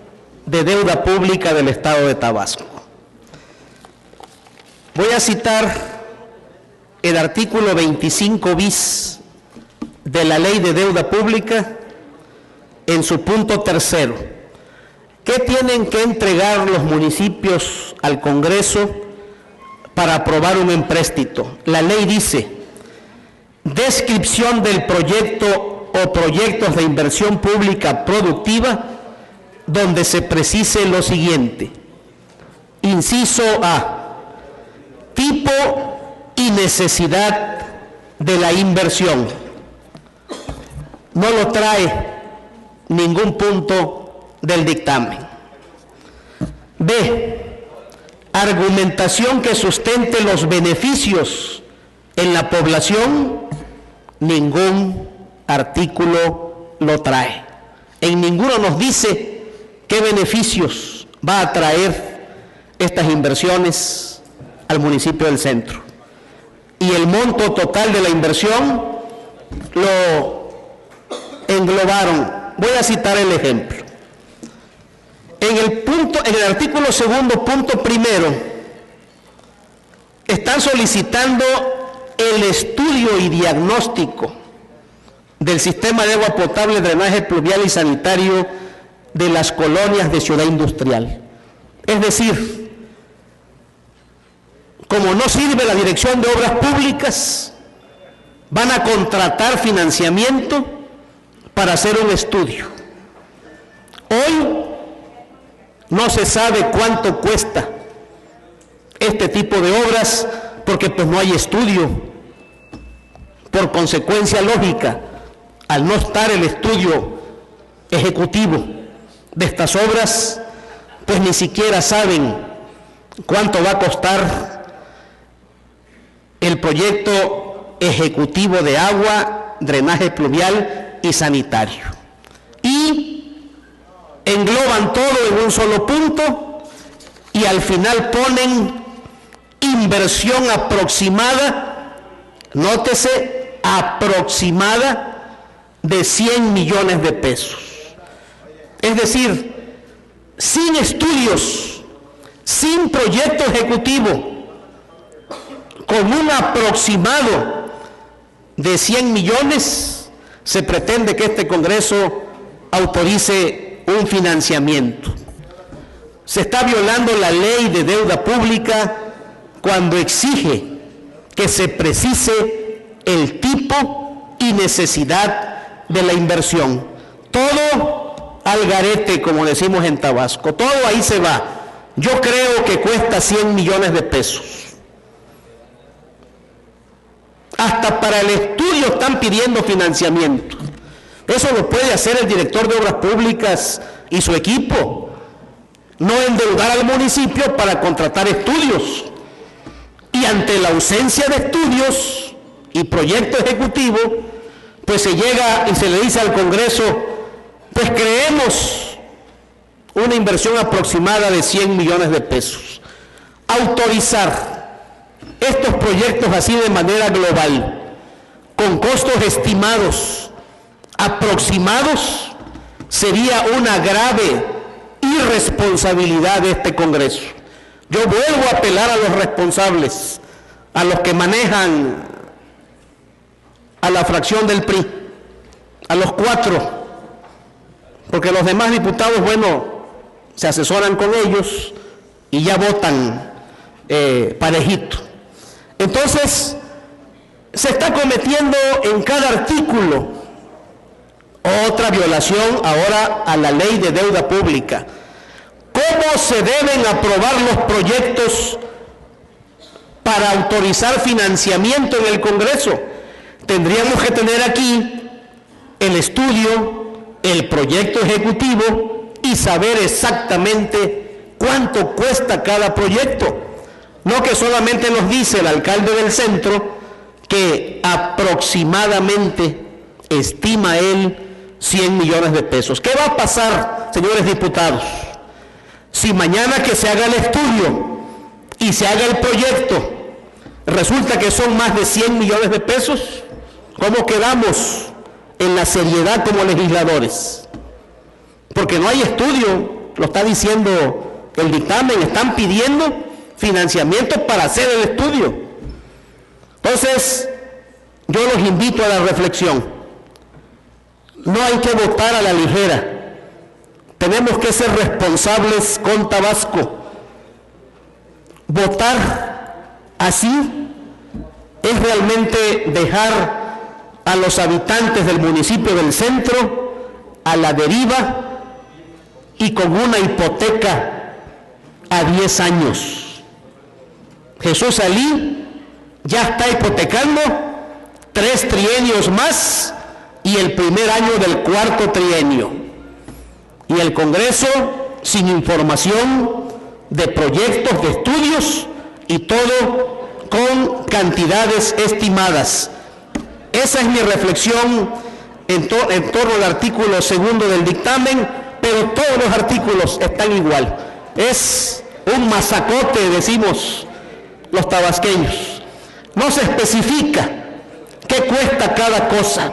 de deuda pública del Estado de Tabasco. Voy a citar el artículo 25 bis de la ley de deuda pública en su punto 3. ¿Qué tienen que entregar los municipios al Congreso para aprobar un empréstito? La ley dice: descripción del proyecto o proyectos de inversión pública productiva, donde se precise lo siguiente. Inciso A: tipo y necesidad de la inversión. No lo trae ningún punto del dictamen. B: argumentación que sustente los beneficios en la población. Ningún artículo lo trae. En ninguno nos dice qué beneficios va a traer estas inversiones al municipio del centro. Y el monto total de la inversión lo englobaron. Voy a citar el ejemplo. En el artículo 2, punto 1, están solicitando el estudio y diagnóstico del sistema de agua potable, drenaje pluvial y sanitario de las colonias de Ciudad Industrial. Es decir, como no sirve la Dirección de Obras Públicas, van a contratar financiamiento para hacer un estudio. Hoy no se sabe cuánto cuesta este tipo de obras, porque pues no hay estudio. Por consecuencia lógica, al no estar el estudio ejecutivo de estas obras, pues ni siquiera saben cuánto va a costar el proyecto ejecutivo de agua, drenaje pluvial y sanitario. Y engloban todo en un solo punto y al final ponen inversión aproximada, nótese, aproximada de 100 millones de pesos. Es decir, sin estudios, sin proyecto ejecutivo, con un aproximado de 100 millones, se pretende que este Congreso autorice un financiamiento. Se está violando la ley de deuda pública cuando exige que se precise el tipo y necesidad de la inversión. Todo al garete, como decimos en Tabasco, todo ahí se va. Yo creo que cuesta 100 millones de pesos. Hasta para el estudio están pidiendo financiamiento. Eso lo puede hacer el director de Obras Públicas y su equipo. No endeudar al municipio para contratar estudios. Y ante la ausencia de estudios y proyecto ejecutivo, pues se llega y se le dice al Congreso, pues creemos una inversión aproximada de 100 millones de pesos. Autorizar estos proyectos así de manera global, con costos estimados, aproximados, sería una grave irresponsabilidad de este Congreso. Yo vuelvo a apelar a los responsables, a los que manejan a la fracción del PRI, a los 4, porque los demás diputados, bueno, se asesoran con ellos y ya votan parejito. Entonces, se está cometiendo en cada artículo otra violación ahora a la ley de deuda pública. ¿Cómo se deben aprobar los proyectos para autorizar financiamiento en el Congreso? Tendríamos que tener aquí el estudio, el proyecto ejecutivo y saber exactamente cuánto cuesta cada proyecto. No que solamente nos dice el alcalde del centro que aproximadamente estima él 100 millones de pesos. ¿Qué va a pasar, señores diputados, si mañana que se haga el estudio y se haga el proyecto resulta que son más de 100 millones de pesos? ¿Cómo quedamos en la seriedad como legisladores? Porque no hay estudio, lo está diciendo el dictamen, están pidiendo financiamiento para hacer el estudio. Entonces, yo los invito a la reflexión. No hay que votar a la ligera. Tenemos que ser responsables con Tabasco. Votar así es realmente dejar a los habitantes del municipio del centro a la deriva y con una hipoteca a 10 años. Jesús Alí ya está hipotecando 3 trienios más y el primer año del 4º trienio. Y el Congreso sin información de proyectos, de estudios y todo con cantidades estimadas. Esa es mi reflexión en torno al artículo 2 del dictamen, pero todos los artículos están igual. Es un masacote, decimos los tabasqueños. No se especifica qué cuesta cada cosa.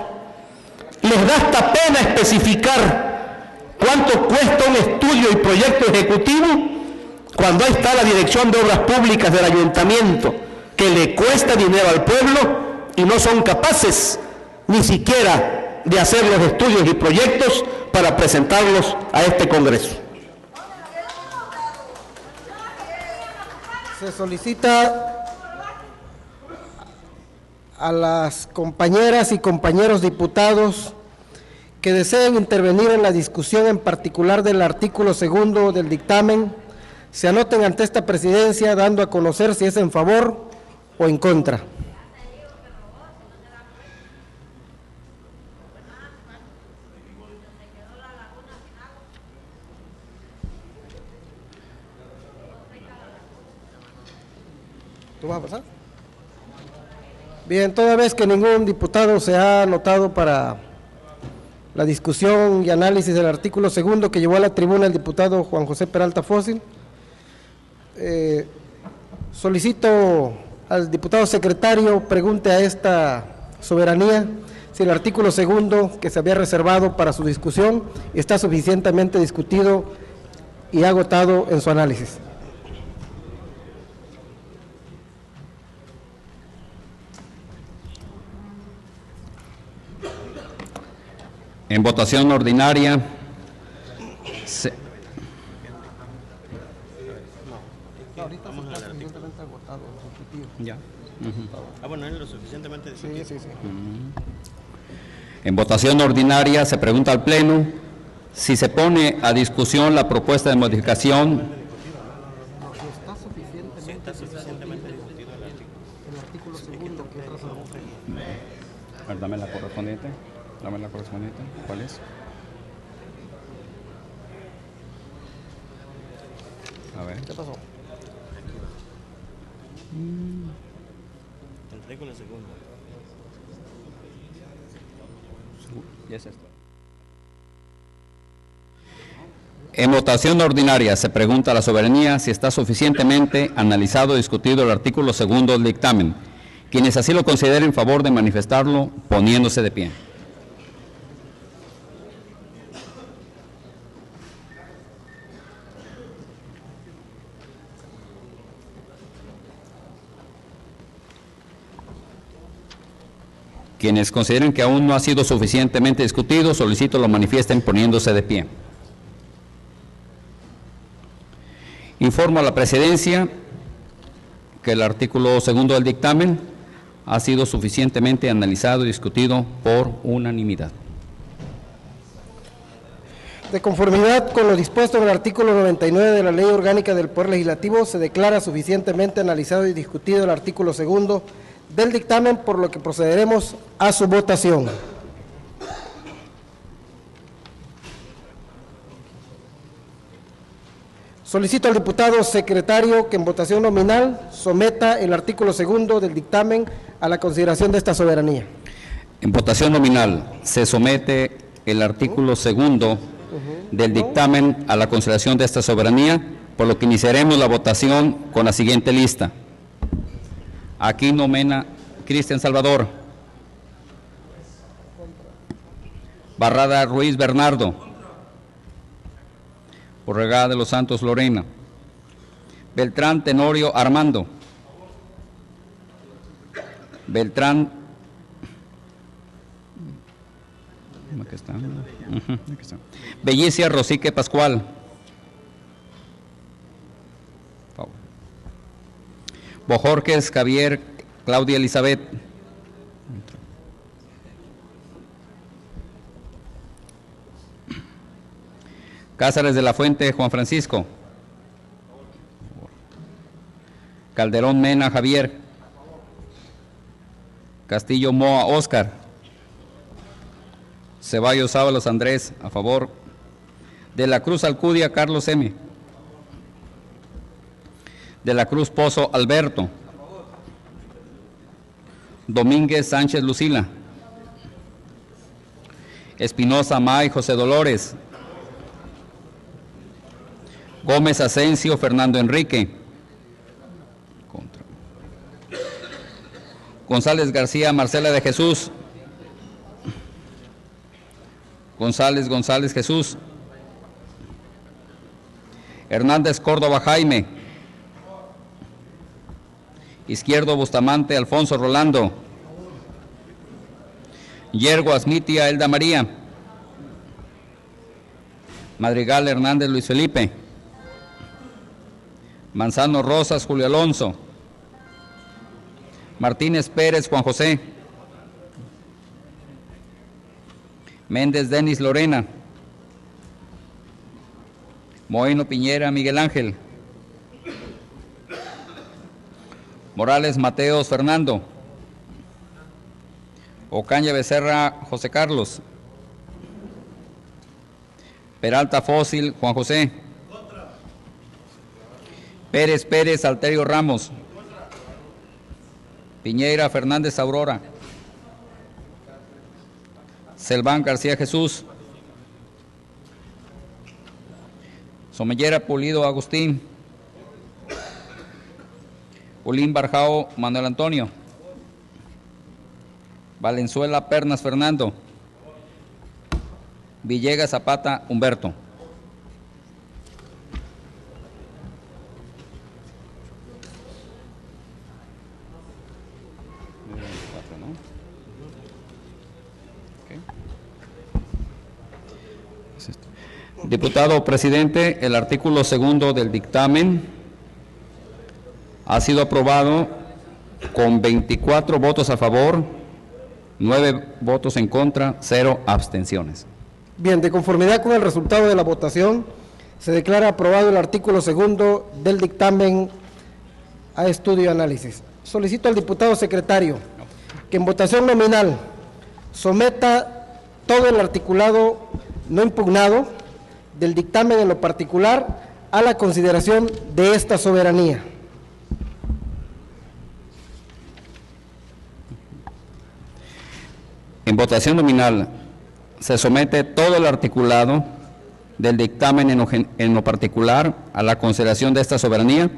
Les da hasta pena especificar cuánto cuesta un estudio y proyecto ejecutivo cuando ahí está la Dirección de Obras Públicas del Ayuntamiento, que le cuesta dinero al pueblo y no son capaces ni siquiera de hacer los estudios y proyectos para presentarlos a este Congreso. Se solicita a las compañeras y compañeros diputados que deseen intervenir en la discusión en particular del artículo 2 del dictamen, se anoten ante esta presidencia dando a conocer si es en favor o en contra. ¿Tú vas a pasar? Bien, toda vez que ningún diputado se ha anotado para la discusión y análisis del artículo 2 que llevó a la tribuna el diputado Juan José Peralta Fósil, solicito al diputado secretario pregunte a esta soberanía si el artículo 2 que se había reservado para su discusión está suficientemente discutido y agotado en su análisis. En votación ordinaria, En votación ordinaria se pregunta al Pleno si se pone a discusión la propuesta de modificación. Dame la correspondiente. Dame la correspondiente. ¿Cuál es? A ver. ¿Qué pasó? El artículo 2. Y es esto. En votación ordinaria se pregunta a la soberanía si está suficientemente analizado y discutido el artículo 2 del dictamen. Quienes así lo consideren, favor de manifestarlo poniéndose de pie. Quienes consideren que aún no ha sido suficientemente discutido, solicito lo manifiesten poniéndose de pie. Informo a la Presidencia que el artículo 2 del dictamen ha sido suficientemente analizado y discutido por unanimidad. De conformidad con lo dispuesto en el artículo 99 de la Ley Orgánica del Poder Legislativo, se declara suficientemente analizado y discutido el artículo 2 del dictamen, por lo que procederemos a su votación. Solicito al diputado secretario que en votación nominal someta el artículo 2 del dictamen a la consideración de esta soberanía. En votación nominal se somete el artículo 2 del dictamen a la consideración de esta soberanía, por lo que iniciaremos la votación con la siguiente lista. Aquino Mena Cristian Salvador. Barrada Ruiz Bernardo. Borregada de los Santos Lorena. Beltrán Tenorio Armando. Beltrán. Aquí está. Aquí está. Bellicia Rosique Pascual. Bojorques Javier Claudia Elizabeth. Cázares de la Fuente Juan Francisco. Calderón Mena Javier. Castillo Moa Oscar. Ceballos Ábalos Andrés, a favor. De la Cruz Alcudia Carlos M. De la Cruz Pozo Alberto. Domínguez Sánchez Lucila. Espinosa May José Dolores. Gómez Asensio Fernando Enrique. González García Marcela de Jesús. González Jesús. Hernández Córdoba Jaime. Izquierdo Bustamante Alfonso Rolando. Yergo Asmitia Elda María. Madrigal Hernández Luis Felipe. Manzano Rosas Julio Alonso. Martínez Pérez Juan José. Méndez Denis Lorena. Moino Piñera Miguel Ángel. Morales Mateos Fernando. Ocaña Becerra José Carlos. Peralta Fósil Juan José. Pérez Alterio Ramos. Piñeira Fernández Aurora. Selván García Jesús. Somellera Pulido Agustín. Ulín Barjao Manuel Antonio. Valenzuela Pernas Fernando. Villegas Zapata Humberto. Diputado presidente, el artículo 2 del dictamen ha sido aprobado con 24 votos a favor, 9 votos en contra, 0 abstenciones. Bien, de conformidad con el resultado de la votación, se declara aprobado el artículo 2 del dictamen a estudio y análisis. Solicito al diputado secretario que en votación nominal someta todo el articulado no impugnado del dictamen en lo particular a la consideración de esta soberanía. En votación nominal se somete todo el articulado del dictamen en lo particular a la consideración de esta soberanía,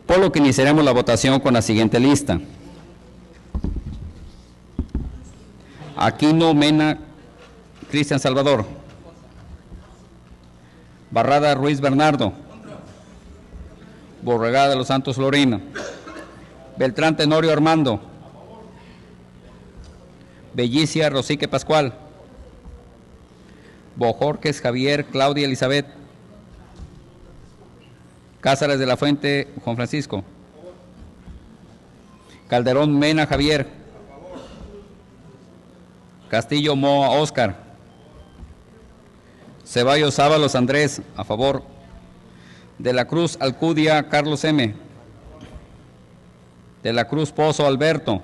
por lo que iniciaremos la votación con la siguiente lista. Aquino Mena Cristian Salvador. Barrada Ruiz Bernardo. Borregada de los Santos Lorena. Beltrán Tenorio Armando. Bellicia Rosique Pascual. Bojorques Javier Claudia Elizabeth. Cázares de la Fuente Juan Francisco. Calderón Mena Javier. Castillo Moa Oscar. Ceballos Ábalos Andrés, a favor. De la Cruz Alcudia Carlos M. De la Cruz Pozo Alberto.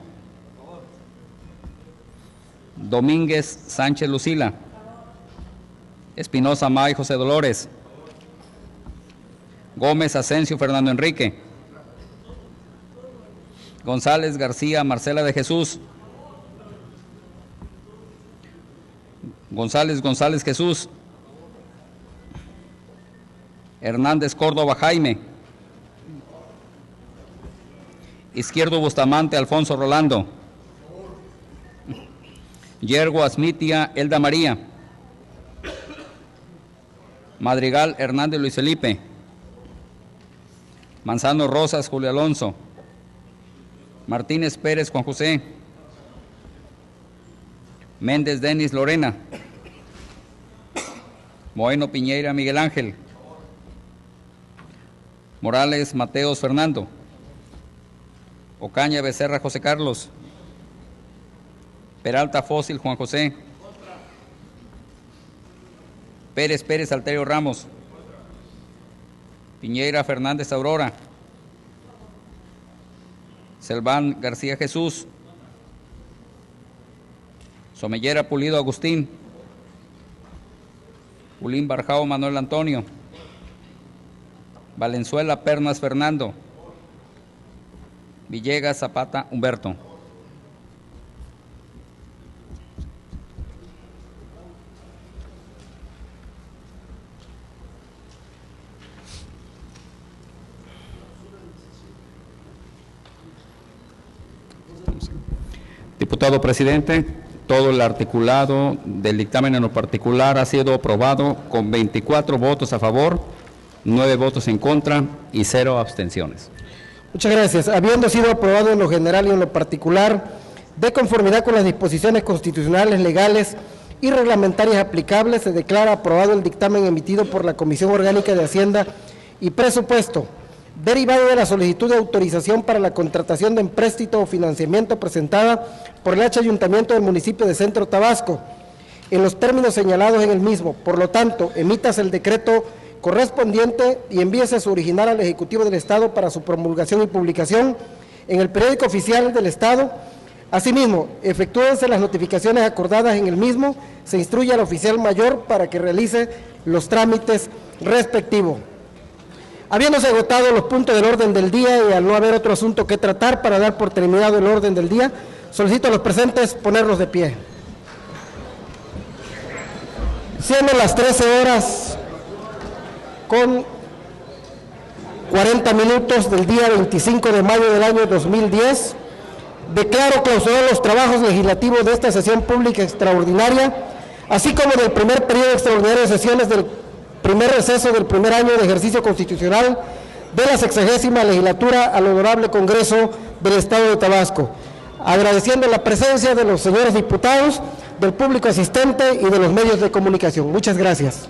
Domínguez Sánchez Lucila. Espinosa May José Dolores. Gómez Asensio Fernando Enrique. González García Marcela de Jesús. González Jesús. Hernández Córdoba Jaime. Izquierdo Bustamante Alfonso Rolando. Yergo Asmitia Elda María. Madrigal Hernández Luis Felipe. Manzano Rosas Julio Alonso. Martínez Pérez Juan José. Méndez Denis Lorena. Moeno Piñeira Miguel Ángel. Morales Mateos Fernando. Ocaña Becerra José Carlos. Peralta Fósil Juan José. Pérez Alterio Ramos. Piñeira Fernández Aurora. Selván García Jesús. Somellera Pulido Agustín. Pulín Barjao Manuel Antonio. Valenzuela Pernas Fernando. Villegas Zapata Humberto. Diputado presidente, todo el articulado del dictamen en lo particular ha sido aprobado con 24 votos a favor, 9 votos en contra y 0 abstenciones. Muchas gracias. Habiendo sido aprobado en lo general y en lo particular, de conformidad con las disposiciones constitucionales, legales y reglamentarias aplicables, se declara aprobado el dictamen emitido por la Comisión Orgánica de Hacienda y Presupuesto, derivado de la solicitud de autorización para la contratación de empréstito o financiamiento presentada por el Ayuntamiento del municipio de Centro Tabasco, en los términos señalados en el mismo. Por lo tanto, emítase el decreto correspondiente y envíese su original al Ejecutivo del Estado para su promulgación y publicación en el periódico oficial del Estado. Asimismo, efectúense las notificaciones acordadas en el mismo, se instruye al oficial mayor para que realice los trámites respectivos. Habiéndose agotado los puntos del orden del día y al no haber otro asunto que tratar, para dar por terminado el orden del día, solicito a los presentes ponerlos de pie. Siendo las 13 horas con 40 minutos del día 25 de mayo del año 2010, declaro clausurados los trabajos legislativos de esta sesión pública extraordinaria, así como del primer periodo extraordinario de sesiones del primer receso del primer año de ejercicio constitucional de la 60ª legislatura al Honorable Congreso del Estado de Tabasco, agradeciendo la presencia de los señores diputados, del público asistente y de los medios de comunicación. Muchas gracias.